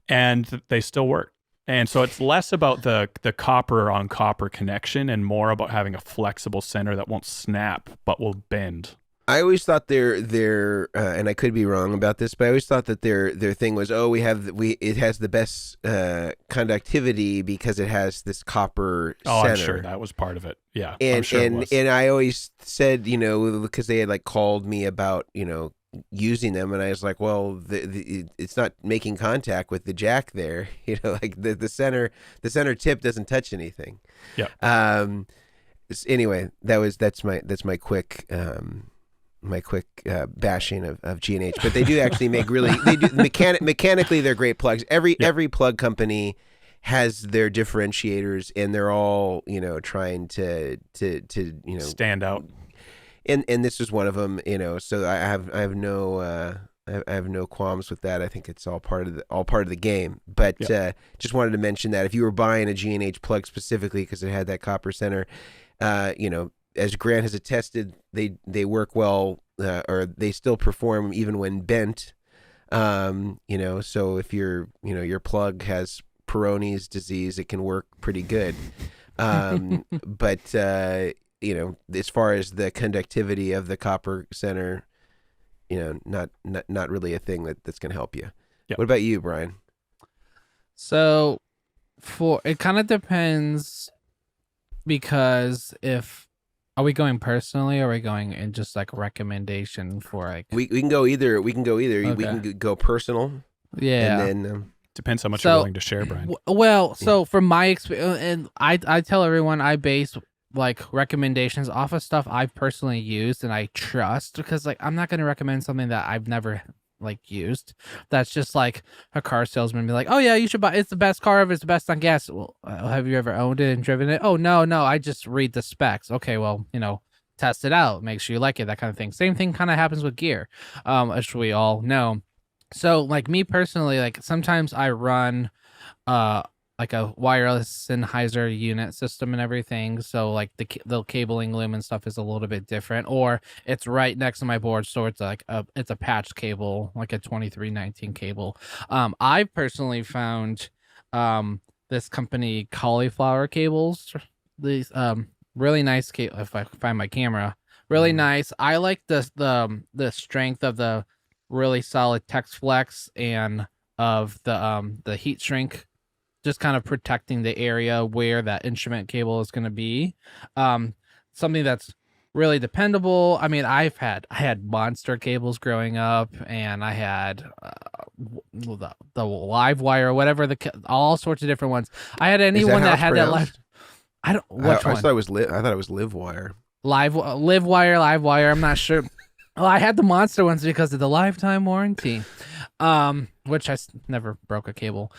and they still work. And so it's less about the copper on copper connection and more about having a flexible center that won't snap but will bend. I always thought their and I could be wrong about this, but I always thought that their thing was, it has the best conductivity because it has this copper center. I'm sure that was part of it. Yeah, and I'm sure it was. And I always said, because they had like called me about using them, and I was like, well, it's not making contact with the jack there, like the center tip doesn't touch anything. Yeah. Anyway, that's my quick. My quick bashing of G&H, but they do actually make mechanically they're great plugs. Every plug company has their differentiators, and they're all trying to stand out. And this is one of them. So I have no qualms with that. I think it's all part of the game. But just wanted to mention that if you were buying a G&H plug specifically because it had that copper center, as Grant has attested, they work well, or they still perform even when bent. So if your plug has Peyronie's disease, it can work pretty good. But as far as the conductivity of the copper center, not really a thing that's going to help you. Yep. What about you, Brian? So it kind of depends, because are we going personally, or are we going in just like recommendation for like? We can go either. Okay. We can go personal. Yeah. And then depends how much you're willing to share, Brian. So from my experience, and I tell everyone I base like recommendations off of stuff I've personally used and I trust, because like I'm not going to recommend something that I've never like used. That's just like a car salesman be like, oh yeah, you should buy, it's the best car ever, it's the best on gas. Well, have you ever owned it and driven it? Oh no, I just read the specs. Okay, well, test it out, make sure you like it, that kind of thing. Same thing kind of happens with gear, as we all know. So like me personally, like sometimes I run like a wireless Sennheiser unit system and everything, so like the cabling loom and stuff is a little bit different, or it's right next to my board, so it's like it's a patch cable, like a 2319 cable. I personally found this company Cauliflower Cables, these really nice cable. If I find my camera, really nice. I like the strength of the really solid Tex Flex and of the heat shrink, just kind of protecting the area where that instrument cable is going to be. Something that's really dependable. I mean, I had monster cables growing up, and I had the live wire, whatever, all sorts of different ones. I had anyone that had that live. I thought it was live wire. Live wire. I'm not sure. Well, I had the monster ones because of the lifetime warranty, which I never broke a cable.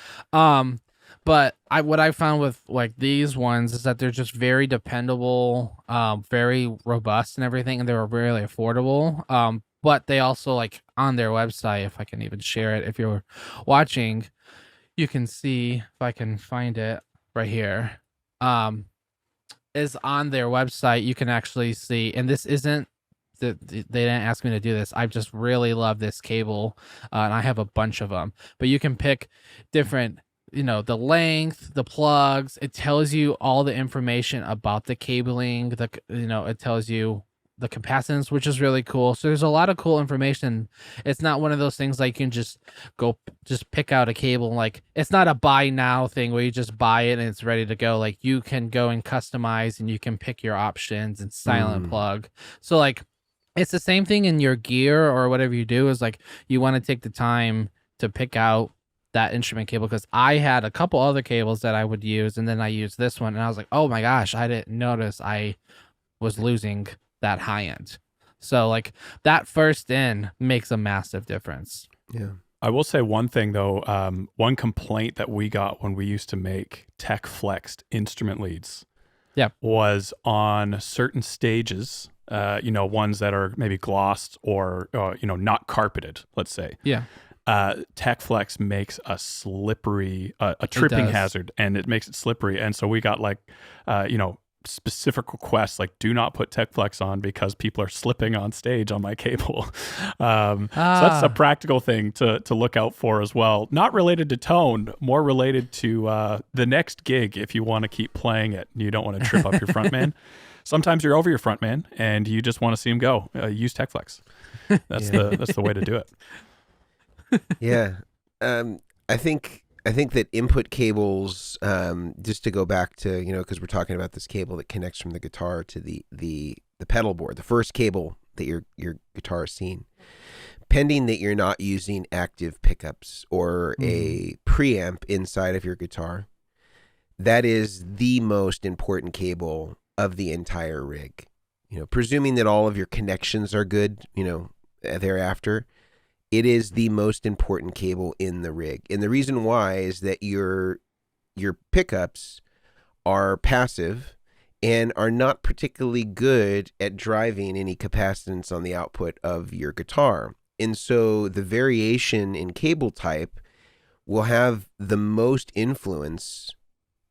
But what I found with like these ones is that they're just very dependable, very robust and everything, and they were really affordable. But they also, like on their website, if I can even share it, if you're watching, you can see, if I can find it right here, is on their website. You can actually see, and this isn't, they didn't ask me to do this. I just really love this cable, and I have a bunch of them. But you can pick different, the length, the plugs. It tells you all the information about the cabling. It tells you the capacitance, which is really cool. So there's a lot of cool information. It's not one of those things like you can just pick out a cable. Like, it's not a buy now thing where you just buy it and it's ready to go. Like, you can go and customize, and you can pick your options and silent plug. So like, it's the same thing in your gear or whatever you do, is like, you want to take the time to pick out that instrument cable, because I had a couple other cables that I would use, and then I used this one, and I was like, oh my gosh, I didn't notice I was losing that high end. So like, that first in makes a massive difference. Yeah. I will say one thing though, one complaint that we got when we used to make tech flexed instrument leads was on certain stages, ones that are maybe glossed or, not carpeted, let's say. Yeah. Tech flex makes a slippery, a tripping hazard, and it makes it slippery. And so we got like, specific requests like, do not put tech flex on because people are slipping on stage on my cable. So that's a practical thing to look out for as well. Not related to tone, more related to the next gig. If you want to keep playing it and you don't want to trip up your front man. Sometimes you're over your front man and you just want to see him go. Use tech flex. That's the way to do it. Yeah. I think that input cables, just to go back to, because we're talking about this cable that connects from the guitar to the pedal board, the first cable that your guitar is seeing, pending that you're not using active pickups or a preamp inside of your guitar, that is the most important cable of the entire rig. Presuming that all of your connections are good, thereafter, it is the most important cable in the rig. And the reason why is that your pickups are passive and are not particularly good at driving any capacitance on the output of your guitar. And so the variation in cable type will have the most influence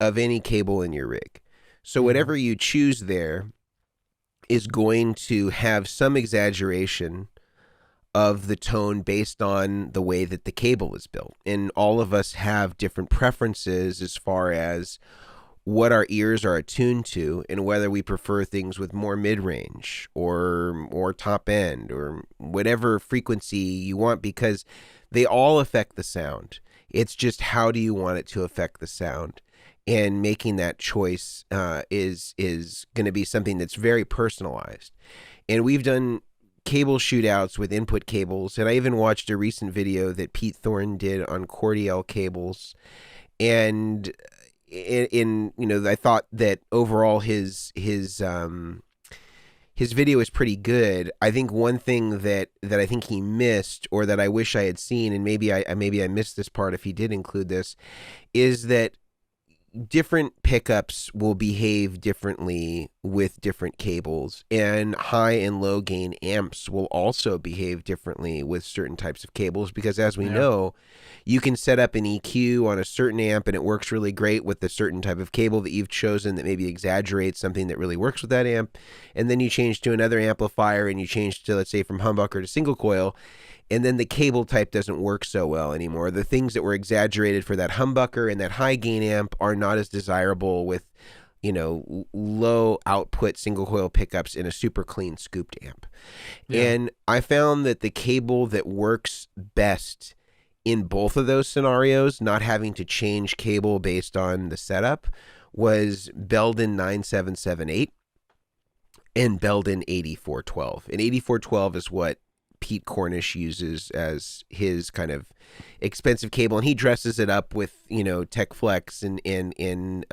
of any cable in your rig. So whatever you choose there is going to have some exaggeration of the tone based on the way that the cable is built. And all of us have different preferences as far as what our ears are attuned to and whether we prefer things with more mid-range or top end or whatever frequency you want, because they all affect the sound. It's just, how do you want it to affect the sound? And making that choice is going to be something that's very personalized. And we've done cable shootouts with input cables, and I even watched a recent video that Pete Thorne did on Cordial cables, and I thought that overall his video is pretty good. I think one thing that I think he missed, or that I wish I had seen, and maybe I missed this part if he did include this, is that different pickups will behave differently with different cables, and high and low gain amps will also behave differently with certain types of cables, because as we know, you can set up an EQ on a certain amp and it works really great with the certain type of cable that you've chosen that maybe exaggerates something that really works with that amp, and then you change to another amplifier and you change to, let's say, from humbucker to single coil, and then the cable type doesn't work so well anymore. The things that were exaggerated for that humbucker and that high gain amp are not as desirable with, low output single coil pickups in a super clean scooped amp. Yeah. And I found that the cable that works best in both of those scenarios, not having to change cable based on the setup, was Belden 9778 and Belden 8412. And 8412 is what Pete Cornish uses as his kind of expensive cable, and he dresses it up with, Tech Flex and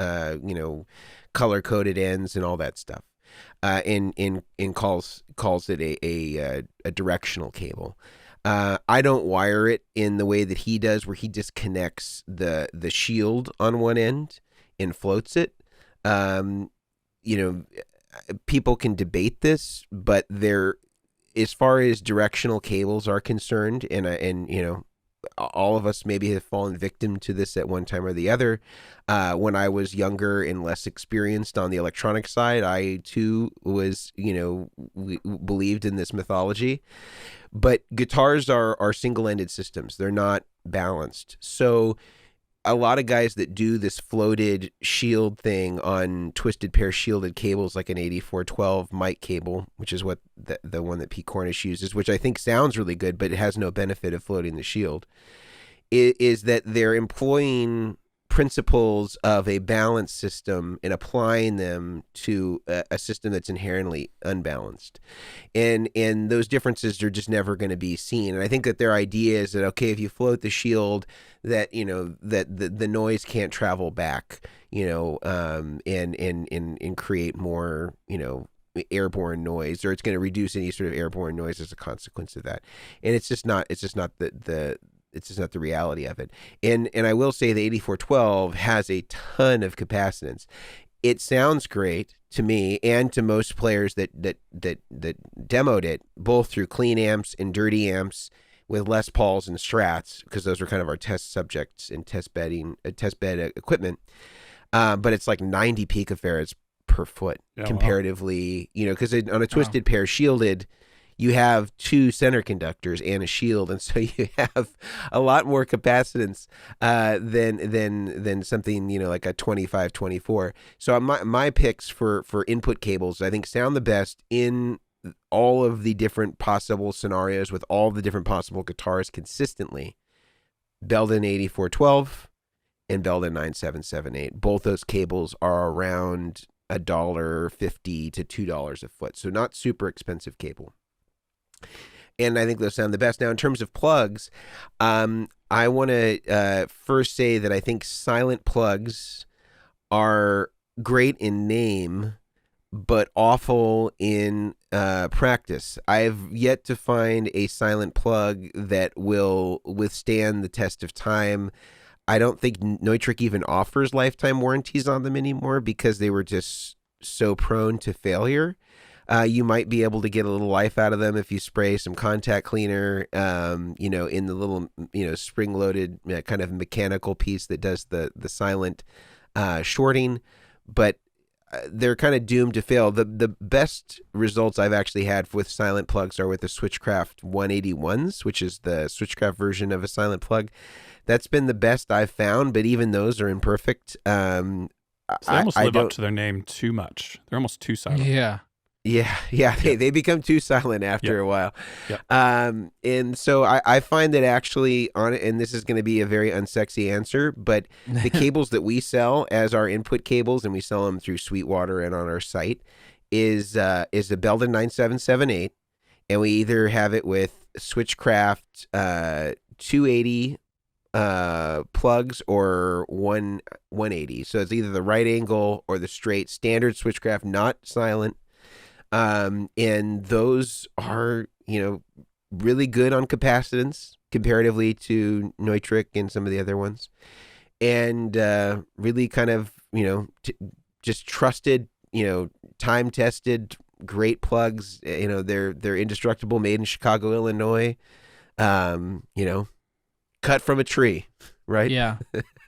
color coded ends and all that stuff, and calls it a directional cable. I don't wire it in the way that he does, where he disconnects the shield on one end and floats it. People can debate this, but as far as directional cables are concerned, and all of us maybe have fallen victim to this at one time or the other. When I was younger and less experienced on the electronic side, I too was, believed in this mythology. But guitars are single-ended systems. They're not balanced. So a lot of guys that do this floated shield thing on twisted pair shielded cables, like an 8412 mic cable, which is what the one that Pete Cornish uses, which I think sounds really good, but it has no benefit of floating the shield, is that they're employing principles of a balanced system and applying them to a system that's inherently unbalanced, and those differences are just never going to be seen. And I think that their idea is that, okay, if you float the shield, that that the noise can't travel back, and create more airborne noise, or it's going to reduce any sort of airborne noise as a consequence of that. And it's just not the reality of it. And I will say the 8412 has a ton of capacitance. It sounds great to me and to most players that demoed it, both through clean amps and dirty amps with Les Pauls and Strats, because those were kind of our test subjects in test bed equipment. But it's like 90 picofarads per foot comparatively, because on a twisted pair shielded, you have two center conductors and a shield, and so you have a lot more capacitance than something like a 2524. So my picks for input cables, I think, sound the best in all of the different possible scenarios with all the different possible guitars consistently. Belden 8412 and Belden 9778. Both those cables are around $1.50 to $2 a foot, so not super expensive cable. And I think those sound the best. Now, in terms of plugs, I want to first say that I think silent plugs are great in name, but awful in practice. I've yet to find a silent plug that will withstand the test of time. I don't think Neutrik even offers lifetime warranties on them anymore because they were just so prone to failure. You might be able to get a little life out of them if you spray some contact cleaner, in the little, spring-loaded kind of mechanical piece that does the silent shorting. But they're kind of doomed to fail. The best results I've actually had with silent plugs are with the Switchcraft 181s, which is the Switchcraft version of a silent plug. That's been the best I've found, but even those are imperfect. So they almost live up to their name too much. They're almost too silent. Yeah. They become too silent after a while. Yep. And so I find that actually and this is going to be a very unsexy answer, but the cables that we sell as our input cables, and we sell them through Sweetwater and on our site, is the Belden 9778, and we either have it with Switchcraft 280 plugs or 180. So it's either the right angle or the straight standard Switchcraft, not silent. And those are, really good on capacitance comparatively to Neutrik and some of the other ones. And really kind of, just trusted, time-tested, great plugs. They're indestructible, made in Chicago, Illinois. Cut from a tree, right? Yeah.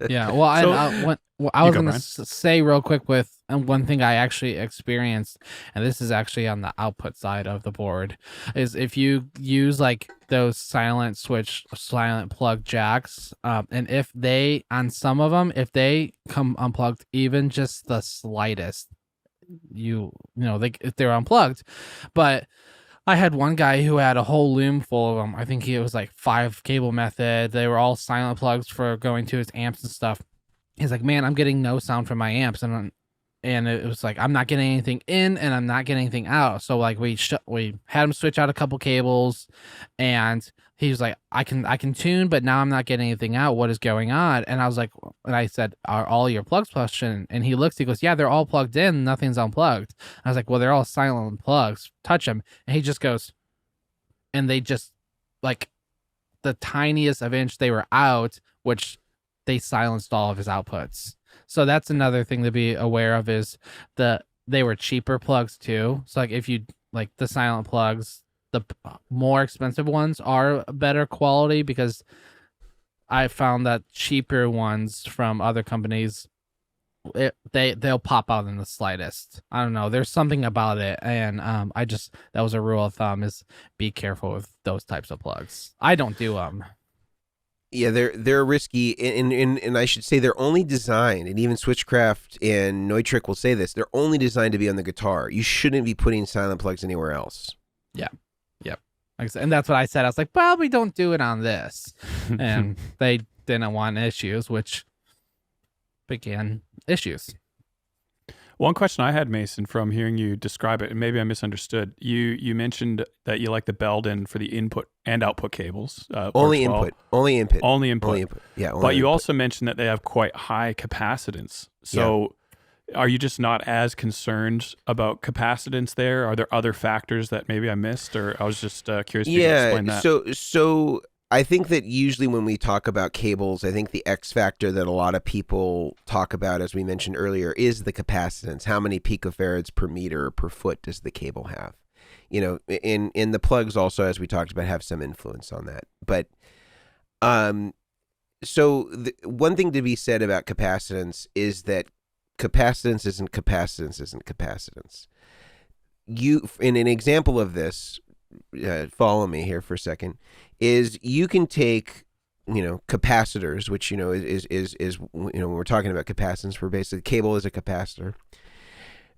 Well, I was going to say real quick with one thing I actually experienced, and this is actually on the output side of the board, is if you use like those silent plug jacks, and if they, on some of them, if they come unplugged even just the slightest, if they're unplugged. But I had one guy who had a whole loom full of them. I think it was like 5 cable method. They were all silent plugs for going to his amps and stuff. He's like, man, I'm getting no sound from my amps. And it was like, I'm not getting anything in and I'm not getting anything out. So like we had him switch out a couple cables, and he was like, I can tune, but now I'm not getting anything out. What is going on? And I was like, and I said, are all your plugs plugged in? And he goes, yeah, they're all plugged in. Nothing's unplugged. I was like, well, they're all silent plugs. Touch them. And he just goes, and they just like the tiniest of inch they were out, which they silenced all of his outputs. So that's another thing to be aware of, is they were cheaper plugs too. So like if you like the silent plugs, the more expensive ones are better quality because I found that cheaper ones from other companies, they'll pop out in the slightest. I don't know. There's something about it, and that was a rule of thumb: is be careful with those types of plugs. I don't do them. Yeah, they're risky, and I should say they're only designed, and even Switchcraft and Neutrik will say this, they're only designed to be on the guitar. You shouldn't be putting silent plugs anywhere else. Yeah. Yep. And that's what I said. I was like, well, we don't do it on this. And they didn't want issues, which began issues. One question I had, Mason, from hearing you describe it, and maybe I misunderstood. You mentioned that you like the Belden for the input and output cables. Only input. Yeah. But you also mentioned that they have quite high capacitance. So are you just not as concerned about capacitance there? Are there other factors that maybe I missed? Or I was just curious if you could explain that. So I think that usually when we talk about cables, I think the X factor that a lot of people talk about, as we mentioned earlier, is the capacitance. How many picofarads per meter or per foot does the cable have? You know, in the plugs also, as we talked about, have some influence on that. But so one thing to be said about capacitance is that capacitance isn't capacitance. In an example of this, follow me here for a second, is you can take, capacitors, which, is when we're talking about capacitance, we're basically, cable is a capacitor.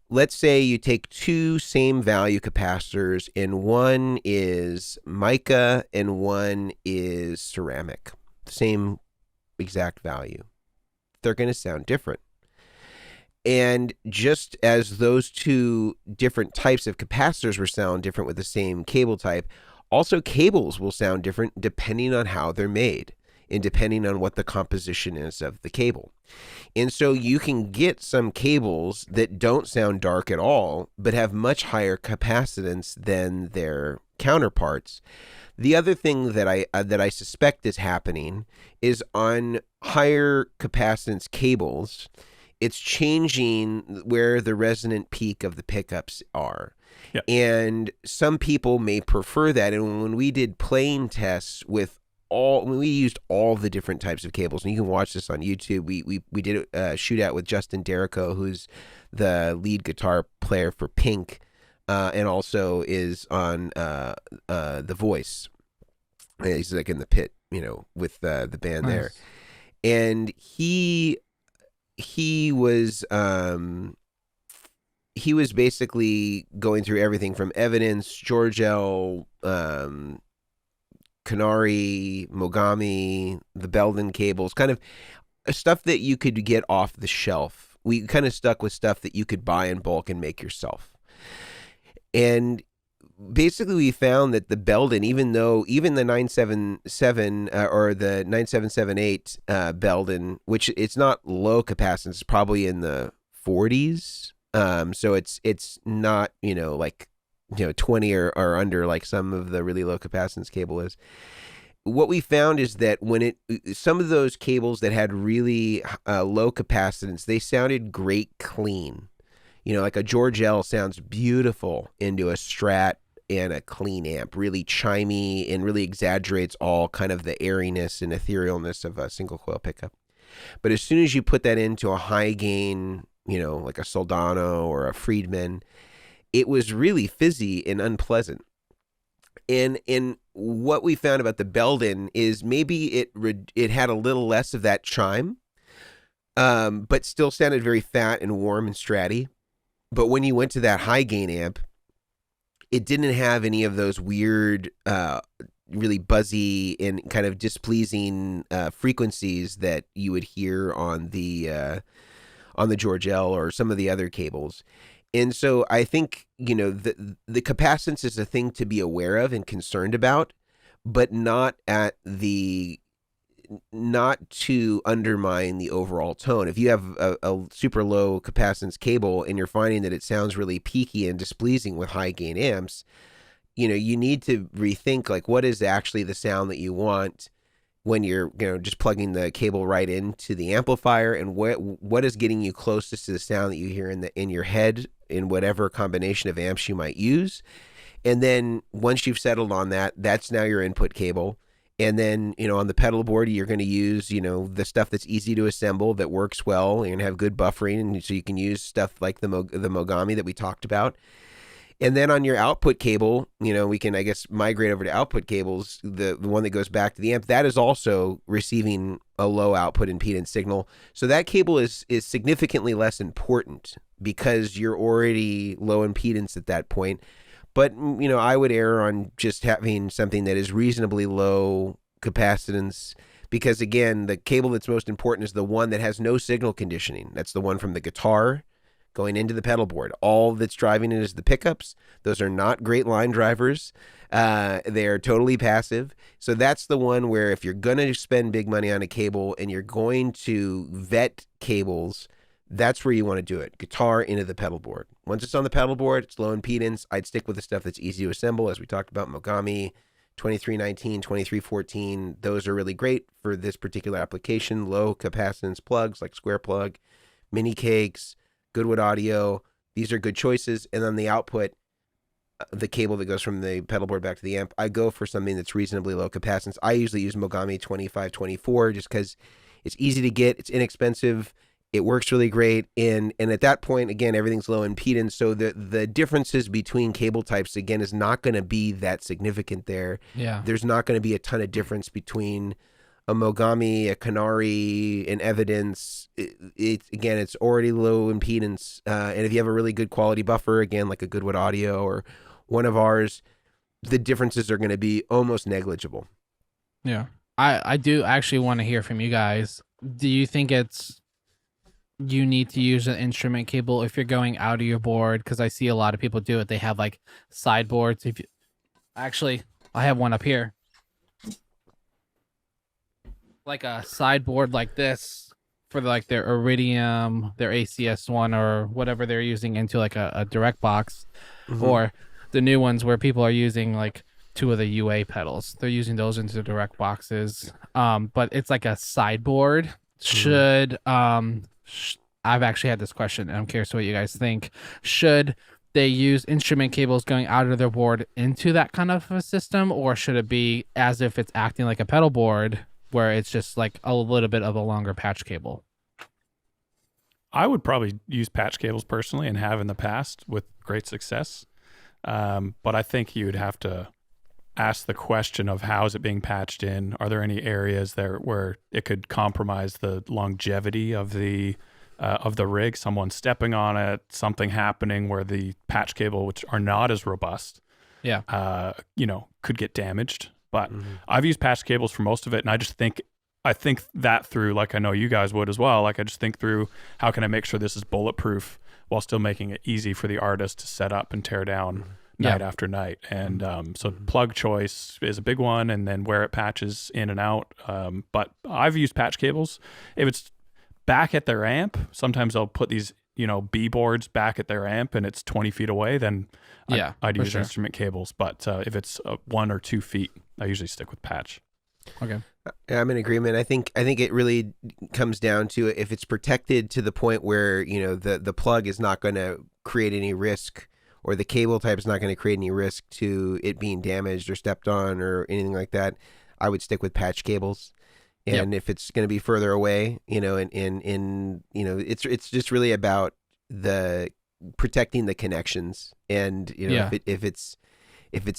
Let's say you take two same value capacitors, and one is mica and one is ceramic, same exact value. They're going to sound different. And just as those two different types of capacitors will sound different with the same cable type, also cables will sound different depending on how they're made and depending on what the composition is of the cable. And so you can get some cables that don't sound dark at all, but have much higher capacitance than their counterparts. The other thing that I suspect is happening is on higher capacitance cables, it's changing where the resonant peak of the pickups are. Yep. And some people may prefer that. And when we did playing tests when we used all the different types of cables, and you can watch this on YouTube, we did a shootout with Justin Derrico, who's the lead guitar player for Pink, and also is on The Voice. He's like in the pit, with the band there. And he was basically going through everything from Evidence, Georgel, Canary, Mogami, the Belden cables, kind of stuff that you could get off the shelf. We kind of stuck with stuff that you could buy in bulk and make yourself. And basically we found that the Belden, even the 977 or the 9778 Belden, which it's not low capacitance, it's probably in the 40s. So it's not, like, 20 or under like some of the really low capacitance cable is. What we found is that some of those cables that had really low capacitance, they sounded great clean. Like a Georgel sounds beautiful into a Strat and a clean amp, really chimey and really exaggerates all kind of the airiness and etherealness of a single coil pickup. But as soon as you put that into a high gain, like a Soldano or a Friedman, it was really fizzy and unpleasant. And what we found about the Belden is maybe it had a little less of that chime, but still sounded very fat and warm and stratty. But when you went to that high gain amp, it didn't have any of those weird, really buzzy and kind of displeasing frequencies that you would hear on the Georgel or some of the other cables. And so I think, the capacitance is a thing to be aware of and concerned about, but not to undermine the overall tone. If you have a super low capacitance cable and you're finding that it sounds really peaky and displeasing with high gain amps, you need to rethink, like, what is actually the sound that you want when you're just plugging the cable right into the amplifier, and what is getting you closest to the sound that you hear in your head in whatever combination of amps you might use. And then once you've settled on that, that's now your input cable. And then, on the pedal board, you're going to use, the stuff that's easy to assemble, that works well. You're going to have good buffering, and so you can use stuff like the Mogami that we talked about. And then on your output cable, we can, I guess, migrate over to output cables. The one that goes back to the amp, that is also receiving a low output impedance signal. So that cable is significantly less important because you're already low impedance at that point. But, I would err on just having something that is reasonably low capacitance because, again, the cable that's most important is the one that has no signal conditioning. That's the one from the guitar going into the pedal board. All that's driving it is the pickups. Those are not great line drivers. They're totally passive. So that's the one where if you're going to spend big money on a cable and you're going to vet cables, that's where you want to do it. Guitar into the pedal board. Once it's on the pedal board, it's low impedance. I'd stick with the stuff that's easy to assemble, as we talked about, Mogami, 2319, 2314. Those are really great for this particular application. Low capacitance plugs like Square Plug, Mini Cakes, Goodwood Audio. These are good choices. And then the output, the cable that goes from the pedal board back to the amp, I go for something that's reasonably low capacitance. I usually use Mogami 2524 just because it's easy to get, it's inexpensive, it works really great. And at that point, again, everything's low impedance. So the differences between cable types, again, is not going to be that significant there. Yeah. There's not going to be a ton of difference between a Mogami, a Canary, an Evidence. Again, it's already low impedance. And if you have a really good quality buffer, again, like a Goodwood Audio or one of ours, the differences are going to be almost negligible. Yeah. I do actually want to hear from you guys. Do you think you need to use an instrument cable if you're going out of your board? Because I see a lot of people do it. They have like sideboards. Actually, I have one up here. Like a sideboard like this for like their Iridium, their ACS1, or whatever they're using into like a direct box, or the new ones where people are using like two of the UA pedals. They're using those into direct boxes. But it's like a sideboard. Should I've actually had this question, and I'm curious what you guys think. Should they use instrument cables going out of their board into that kind of a system, or should it be as if it's acting like a pedal board, where it's just like a little bit of a longer patch cable? I would probably use patch cables personally, and have in the past with great success. But I think you would have to ask the question of how is it being patched in? Are there any areas there where it could compromise the longevity of the rig? Someone stepping on it, something happening where the patch cable, which are not as robust, could get damaged. But I've used patch cables for most of it, and I think that through, like I know you guys would as well. Like I just think through, how can I make sure this is bulletproof while still making it easy for the artist to set up and tear down night after night. And so plug choice is a big one, and then where it patches in and out. But I've used patch cables. If it's back at their amp, sometimes I'll put these, B boards back at their amp and it's 20 feet away, then I'd use instrument cables. But if it's 1 or 2 feet, I usually stick with patch. Okay. I'm in agreement. I think it really comes down to if it's protected to the point where, the plug is not going to create any risk, or the cable type is not going to create any risk to it being damaged or stepped on or anything like that, I would stick with patch cables. And if it's going to be further away, it's just really about the protecting the connections. And, if it's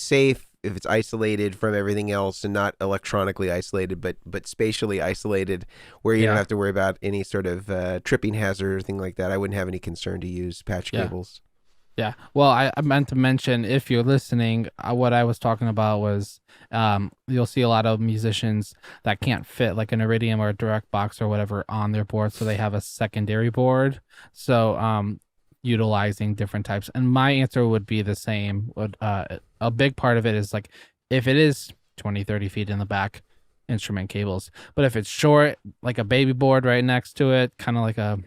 safe, if it's isolated from everything else and not electronically isolated, but spatially isolated, where you don't have to worry about any sort of tripping hazard or thing like that, I wouldn't have any concern to use patch cables. Yeah. Well, I meant to mention, if you're listening, what I was talking about was you'll see a lot of musicians that can't fit like an Iridium or a direct box or whatever on their board, so they have a secondary board. So utilizing different types. And my answer would be the same. A big part of it is like, if it is 20, 30 feet in the back, instrument cables. But if it's short, like a baby board right next to it, kind of like a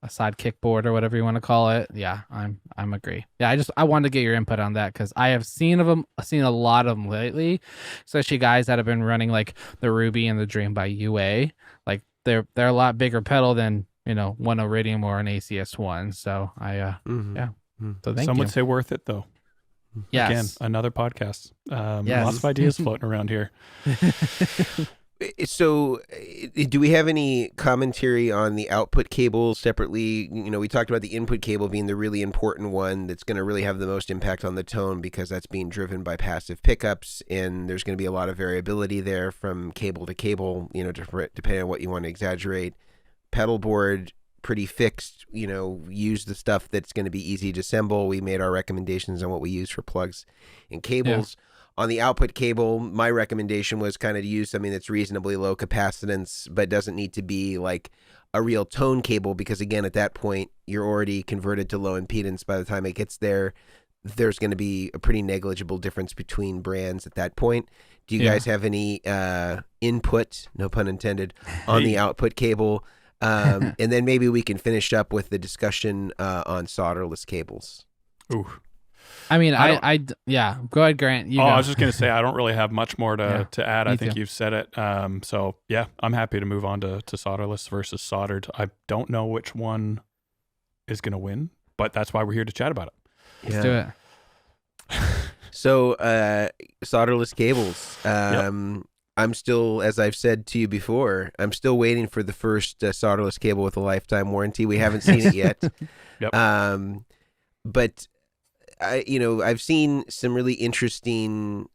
sidekick board or whatever you want to call it. Yeah, I'm agree. Yeah, I wanted to get your input on that, because I have seen a lot of them lately, especially guys that have been running like the Ruby and the Dream by UA. Like they're a lot bigger pedal than one Iridium or an ACS1. So So thank you. Some would say worth it though. Yes. Again, another podcast. Yes. Lots of ideas floating around here. So, do we have any commentary on the output cable separately? We talked about the input cable being the really important one that's going to really have the most impact on the tone because that's being driven by passive pickups, and there's going to be a lot of variability there from cable to cable, depending on what you want to exaggerate. Pedalboard, pretty fixed, use the stuff that's going to be easy to assemble. We made our recommendations on what we use for plugs and cables. Yeah. On the output cable, my recommendation was kind of to use something that's reasonably low capacitance, but doesn't need to be like a real tone cable because, again, at that point, you're already converted to low impedance. By the time it gets there, there's going to be a pretty negligible difference between brands at that point. Do you guys have any input, no pun intended, on the output cable? And then maybe we can finish up with the discussion on solderless cables. Ooh. I mean, yeah. Go ahead, Grant. You go. I was just going to say I don't really have much more to add. I think you've said it. So yeah, I'm happy to move on to solderless versus soldered. I don't know which one is going to win, but that's why we're here to chat about it. Let's do it. So solderless cables. I'm still, as I've said to you before, I'm still waiting for the first solderless cable with a lifetime warranty. We haven't seen it yet. Yep. But I've seen some really interesting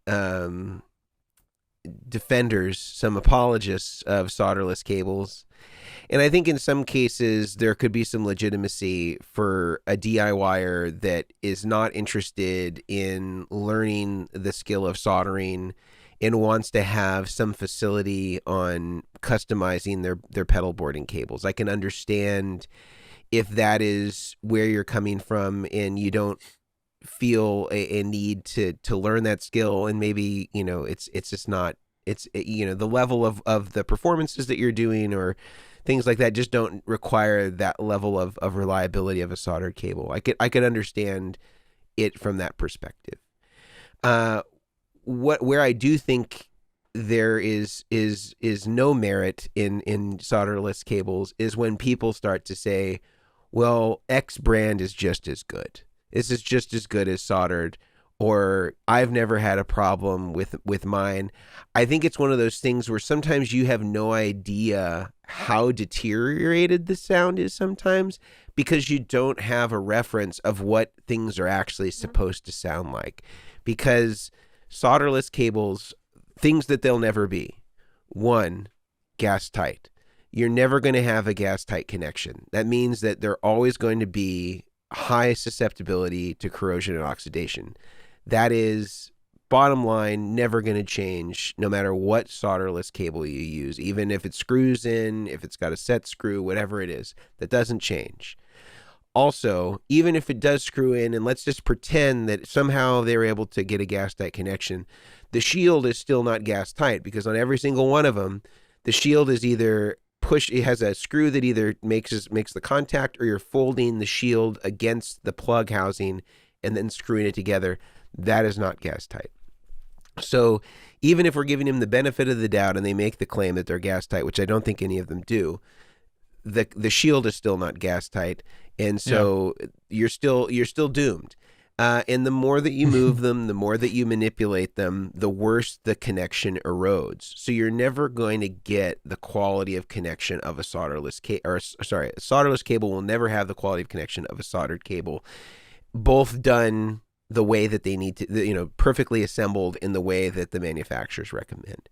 defenders, some apologists of solderless cables. And I think in some cases there could be some legitimacy for a DIYer that is not interested in learning the skill of soldering and wants to have some facility on customizing their pedal boarding cables. I can understand if that is where you're coming from and you don't feel a need to learn that skill, and maybe it's just not, the level of the performances that you're doing or things like that just don't require that level of reliability of a soldered cable. I could understand it from that perspective. Where I do think there is no merit in solderless cables is when people start to say, well, X brand is just as good. This is just as good as soldered, or I've never had a problem with mine. I think it's one of those things where sometimes you have no idea how deteriorated the sound is sometimes because you don't have a reference of what things are actually supposed to sound like. Because solderless cables, things that they'll never be. One, gas tight. You're never going to have a gas tight connection. That means that they're always going to be high susceptibility to corrosion and oxidation. That is, bottom line, never going to change no matter what solderless cable you use, even if it screws in, if it's got a set screw, whatever it is, that doesn't change. Also, even if it does screw in, and let's just pretend that somehow they're able to get a gas tight connection, the shield is still not gas tight because on every single one of them, the shield is either it has a screw that either makes the contact, or you're folding the shield against the plug housing and then screwing it together. That is not gas tight. So even if we're giving them the benefit of the doubt and they make the claim that they're gas tight, which I don't think any of them do, the shield is still not gas tight, and so you're still doomed. And the more that you move them, the more that you manipulate them, the worse the connection erodes. So you're never going to get the quality of connection of a solderless cable. A solderless cable will never have the quality of connection of a soldered cable, both done the way that they need to, perfectly assembled in the way that the manufacturers recommend.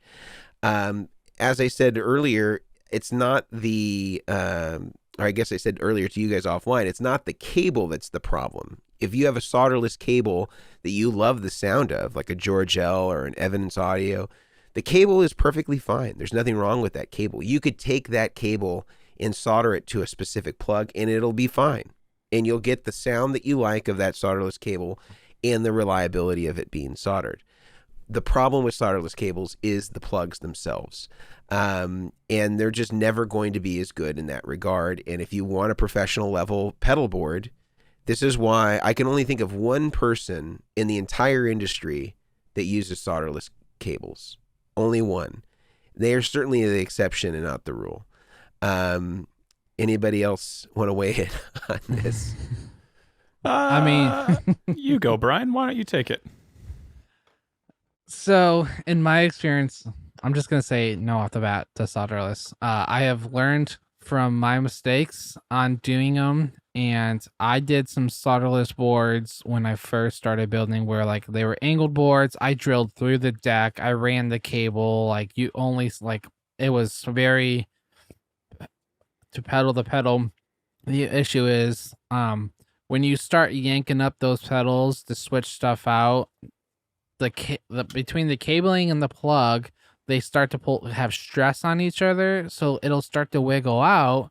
As I said earlier, it's not the, or I guess I said earlier to you guys offline, it's not the cable that's the problem. If you have a solderless cable that you love the sound of, like a George L or an Evidence Audio, the cable is perfectly fine. There's nothing wrong with that cable. You could take that cable and solder it to a specific plug and it'll be fine. And you'll get the sound that you like of that solderless cable and the reliability of it being soldered. The problem with solderless cables is the plugs themselves. And they're just never going to be as good in that regard. And if you want a professional level pedal board, this is why I can only think of one person in the entire industry that uses solderless cables. Only one. They are certainly the exception and not the rule. Anybody else want to weigh in on this? I mean, You go, Brian. Why don't you take it? so in my experience, I'm just gonna say no off the bat to solderless. I have learned from my mistakes on doing them, and I did some solderless boards when I first started building, where like they were angled boards. I drilled through the deck. I ran the cable. Like you only like it was very to pedal the pedal. The issue is, when you start yanking up those pedals to switch stuff out, between the cabling and the plug, they start to have stress on each other, so it'll start to wiggle out,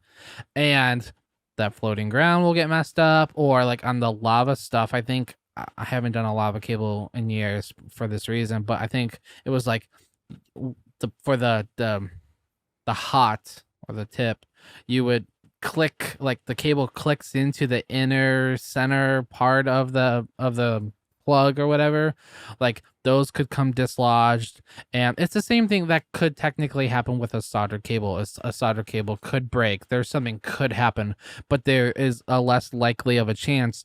and that floating ground will get messed up. Or like on the lava stuff, I think I haven't done a lava cable in years for this reason, but I think it was like for the hot or the tip, you would click, like the cable clicks into the inner center part of the plug or whatever, like those could come dislodged. And it's the same thing that could technically happen with a soldered cable. A soldered cable could break. There's something could happen, but there is a less likely of a chance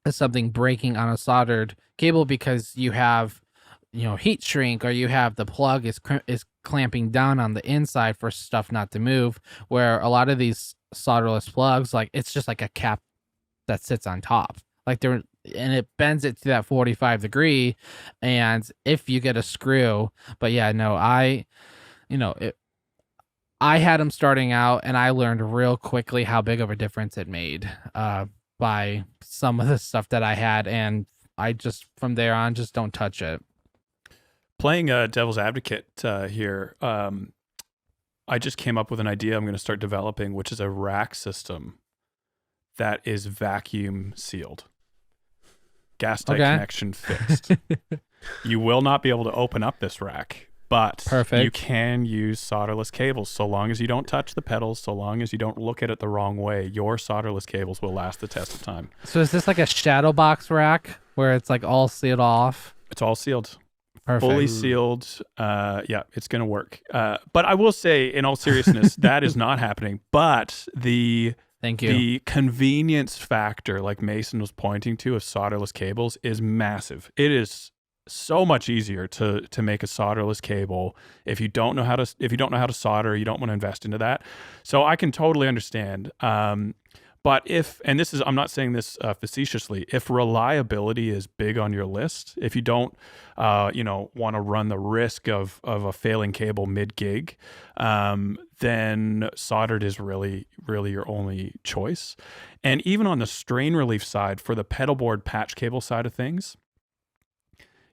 of something breaking on a soldered cable, because you have, heat shrink, or you have the plug is clamping down on the inside for stuff not to move, where a lot of these solderless plugs, like it's just like a cap that sits on top, like and it bends it to that 45 degree, and if you get a screw. But yeah, no, I had them starting out, and I learned real quickly how big of a difference it made by some of the stuff that I had, and I just from there on just don't touch it. Playing devil's advocate here, I just came up with an idea I'm going to start developing, which is a rack system that is vacuum sealed. Gas tight connection fixed. You will not be able to open up this rack, but Perfect. You can use solderless cables. So long as you don't touch the pedals, so long as you don't look at it the wrong way, your solderless cables will last the test of time. So is this like a shadow box rack where it's like all sealed off? It's all sealed. Perfect. Fully sealed. Yeah, it's going to work. But I will say, in all seriousness, that is not happening. But Thank you. The convenience factor, like Mason was pointing to, of solderless cables is massive. It is so much easier to make a solderless cable if you don't know how to solder. You don't want to invest into that. So I can totally understand. But I'm not saying this facetiously, if reliability is big on your list, if you don't, want to run the risk of a failing cable mid-gig, then soldered is really, really your only choice. And even on the strain relief side, for the pedalboard patch cable side of things,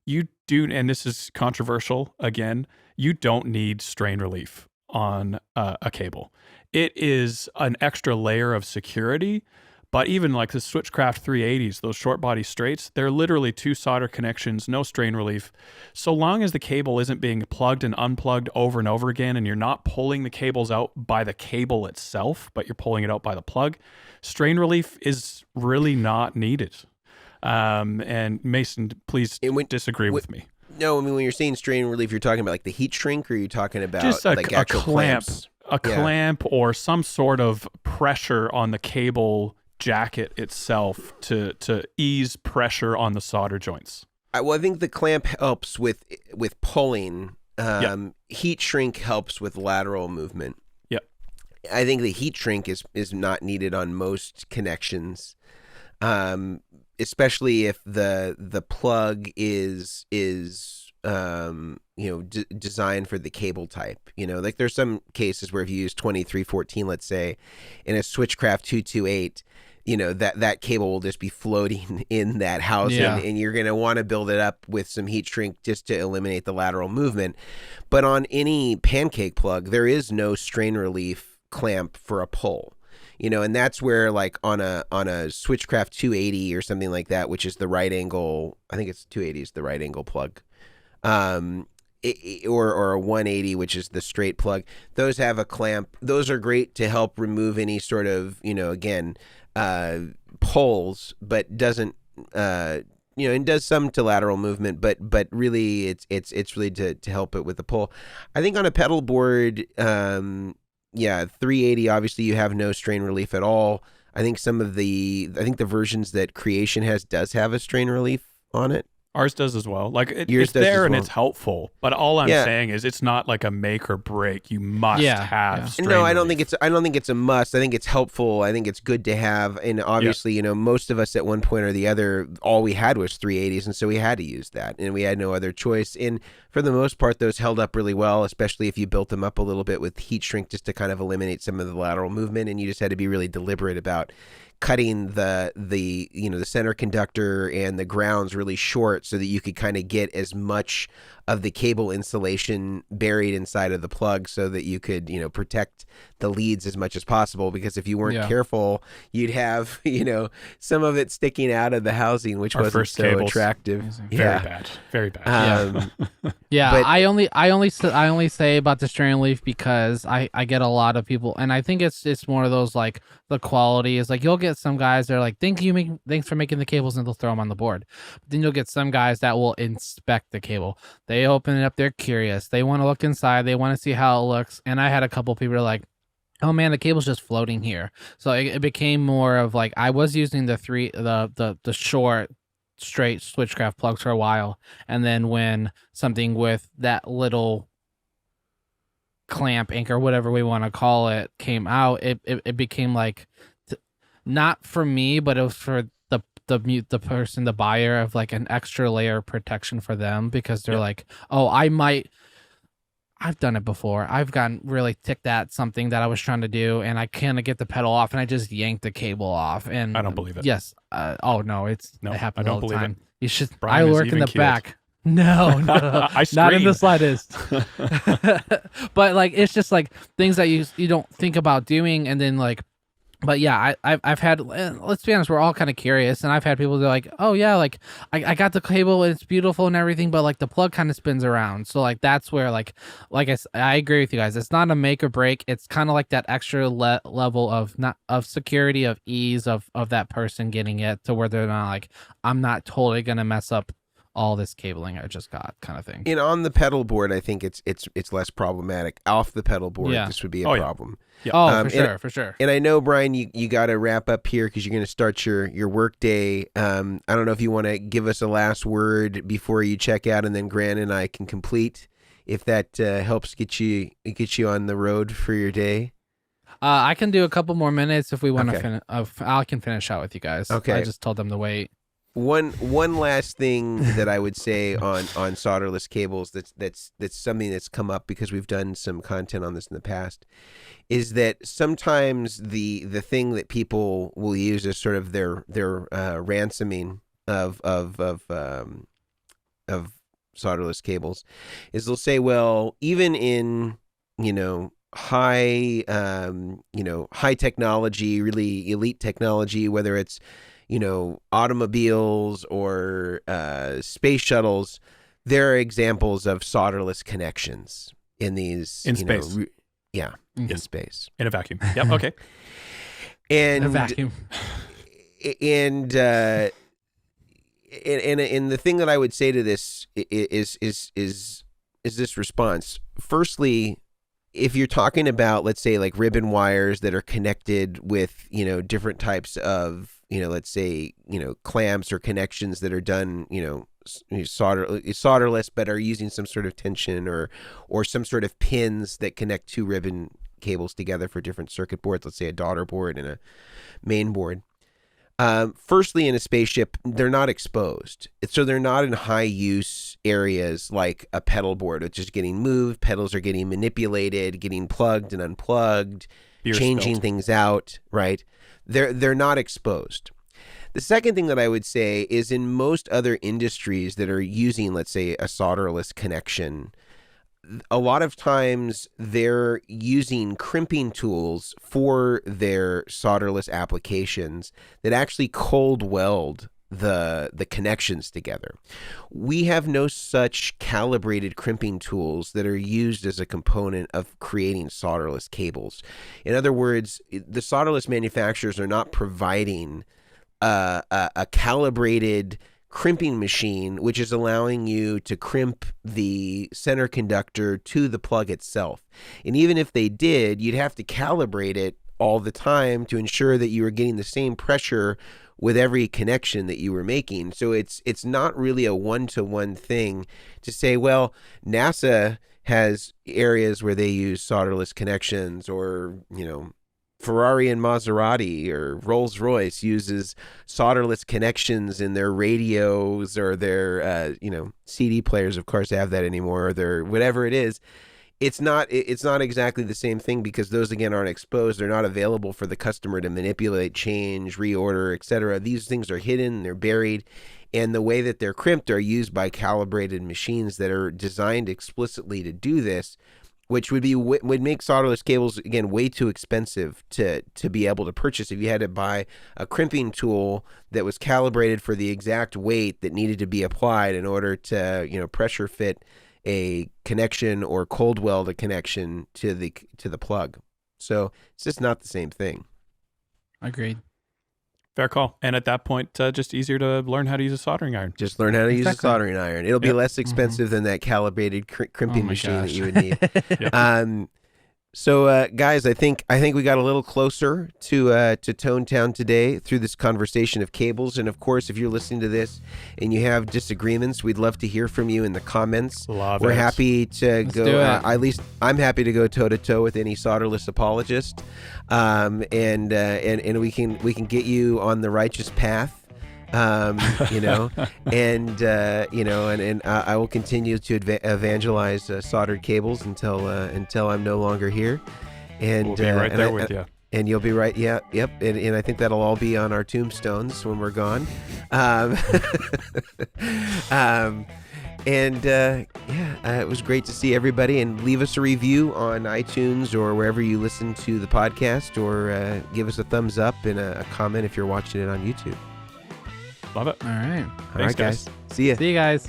you do, and this is controversial again, you don't need strain relief on a cable. It is an extra layer of security, but even like the Switchcraft 380s, those short body straights, they're literally 2 solder connections, no strain relief. So long as the cable isn't being plugged and unplugged over and over again, and you're not pulling the cables out by the cable itself, but you're pulling it out by the plug, strain relief is really not needed. And Mason, please disagree with me. No, I mean, when you're saying strain relief, you're talking about like the heat shrink, or you're talking about just like actual clamp, clamps? Clamp or some sort of pressure on the cable jacket itself to ease pressure on the solder joints. Well, I think the clamp helps with pulling. Heat shrink helps with lateral movement. Yep. I think the heat shrink is not needed on most connections, especially if the plug is designed for the cable type. Like there's some cases where if you use 2314, let's say, in a Switchcraft 228, that cable will just be floating in that housing, and you're going to want to build it up with some heat shrink just to eliminate the lateral movement. But on any pancake plug, there is no strain relief clamp for a pull. And that's where, like on a Switchcraft 280 or something like that, which is the right angle, I think it's 280 is the right angle plug, or a 180, which is the straight plug. Those have a clamp. Those are great to help remove any sort of, pulls, but doesn't, and does some to lateral movement, but really it's really to help it with the pull. I think on a pedal board, 380, obviously you have no strain relief at all. I think the versions that Creation does have a strain relief on it. Ours does as well. Like Yours it's does there as and well. it's helpful. But all I'm saying is it's not like a make or break. You must have strain No, I don't relief. think it's a must. I think it's helpful. I think it's good to have. And obviously, most of us at one point or the other, all we had was 380s, and so we had to use that, and we had no other choice. And for the most part, those held up really well, especially if you built them up a little bit with heat shrink just to kind of eliminate some of the lateral movement, and you just had to be really deliberate about cutting the center conductor and the grounds really short so that you could kind of get as much of the cable insulation buried inside of the plug so that you could, protect the leads as much as possible, because if you weren't careful, you'd have, some of it sticking out of the housing, which wasn't so cables. attractive. Very bad. Yeah, but- I only say about the strain relief because I get a lot of people, and I think it's more of those, like, the quality is like, you'll get some guys that are like, thanks for making the cables, and they'll throw them on the board. But then you'll get some guys that will inspect the cable. They open it up, they're curious, they want to look inside, they want to see how it looks. And I had a couple people like, oh man, the cable's just floating here. So it became more of like, I was using the short straight switchcraft plugs for a while, and then when something with that little clamp anchor, whatever we want to call it, came out, it became like, not for me, but it was for the person, the buyer, of like an extra layer of protection for them, because they're like, oh, I've done it before. I've gotten really ticked at something that I was trying to do, and I can't get the pedal off, and I just yanked the cable off. And I don't believe it. Yes. Oh no, it happens I don't all the believe time. it. You should. Brian I is work in even the keeled. back. No, I not in the scream. slightest. But like, it's just like things that you don't think about doing, and then like. But yeah, I've had, let's be honest, we're all kind of curious, and I've had people that are like, oh yeah, like I got the cable and it's beautiful and everything, but like the plug kind of spins around. So like that's where like I agree with you guys. It's not a make or break. It's kind of like that extra level of security, of ease of that person getting it to where they're not like, I'm not totally gonna mess up all this cabling I just got, kind of thing. And on the pedal board, I think it's less problematic. Off the pedal board, this would be a problem. Yeah. Oh, for sure. And I know, Brian, you got to wrap up here because you're going to start your work day. I don't know if you want to give us a last word before you check out, and then Grant and I can complete, if that helps get you on the road for your day. I can do a couple more minutes if we want to Okay. finish. I can finish out with you guys. Okay. I just told them to wait. One last thing that I would say on solderless cables that's something that's come up because we've done some content on this in the past, is that sometimes the thing that people will use as sort of their ransoming of solderless cables is they'll say, well, even in high high technology, really elite technology, whether it's automobiles or space shuttles, there are examples of solderless connections in these In space. In space, In a vacuum. Yep. Okay. and A vacuum. and the thing that I would say to this is this response. Firstly, if you're talking about, let's say, like ribbon wires that are connected with different types of let's say clamps or connections that are done solderless but are using some sort of tension or some sort of pins that connect two ribbon cables together for different circuit boards, let's say a daughter board and a main board. Firstly, in a spaceship, they're not exposed. So they're not in high use areas like a pedal board, which is getting moved. Pedals are getting manipulated, getting plugged and unplugged, changing spilled. things out, right? They're not exposed. The second thing that I would say is in most other industries that are using, let's say, a solderless connection, a lot of times they're using crimping tools for their solderless applications that actually cold weld the connections together. We have no such calibrated crimping tools that are used as a component of creating solderless cables. In other words, the solderless manufacturers are not providing a calibrated crimping machine which is allowing you to crimp the center conductor to the plug itself. And even if they did, you'd have to calibrate it all the time to ensure that you were getting the same pressure with every connection that you were making. So it's not really a one-to-one thing to say, well, NASA has areas where they use solderless connections, or, Ferrari and Maserati or Rolls-Royce uses solderless connections in their radios, or their, CD players, of course, have that anymore, or their whatever it is. It's not exactly the same thing, because those, again, aren't exposed. They're not available for the customer to manipulate, change, reorder, etc. These things are hidden, they're buried, and the way that they're crimped are used by calibrated machines that are designed explicitly to do this, which would make solderless cables, again, way too expensive to be able to purchase. If you had to buy a crimping tool that was calibrated for the exact weight that needed to be applied in order to, pressure fit a connection or cold weld a connection to the plug. So it's just not the same thing. Agreed. Fair call. And at that point, just easier to learn how to use a soldering iron. Just learn how to use a soldering iron. It'll be less expensive than that calibrated crimping machine that you would need. Yep. So, guys, I think we got a little closer to Tone Town today through this conversation of cables. And of course, if you're listening to this and you have disagreements, we'd love to hear from you in the comments. We're happy to go. At least I'm happy to go toe to toe with any solderless apologist, and we can get you on the righteous path. And I will continue to evangelize soldered cables until I'm no longer here, and we'll be right there with you. And you'll be right, yep. And I think that'll all be on our tombstones when we're gone. It was great to see everybody, and leave us a review on iTunes or wherever you listen to the podcast, or give us a thumbs up and a comment if you're watching it on YouTube. Love it. All right. Thanks, guys. See ya. See you guys.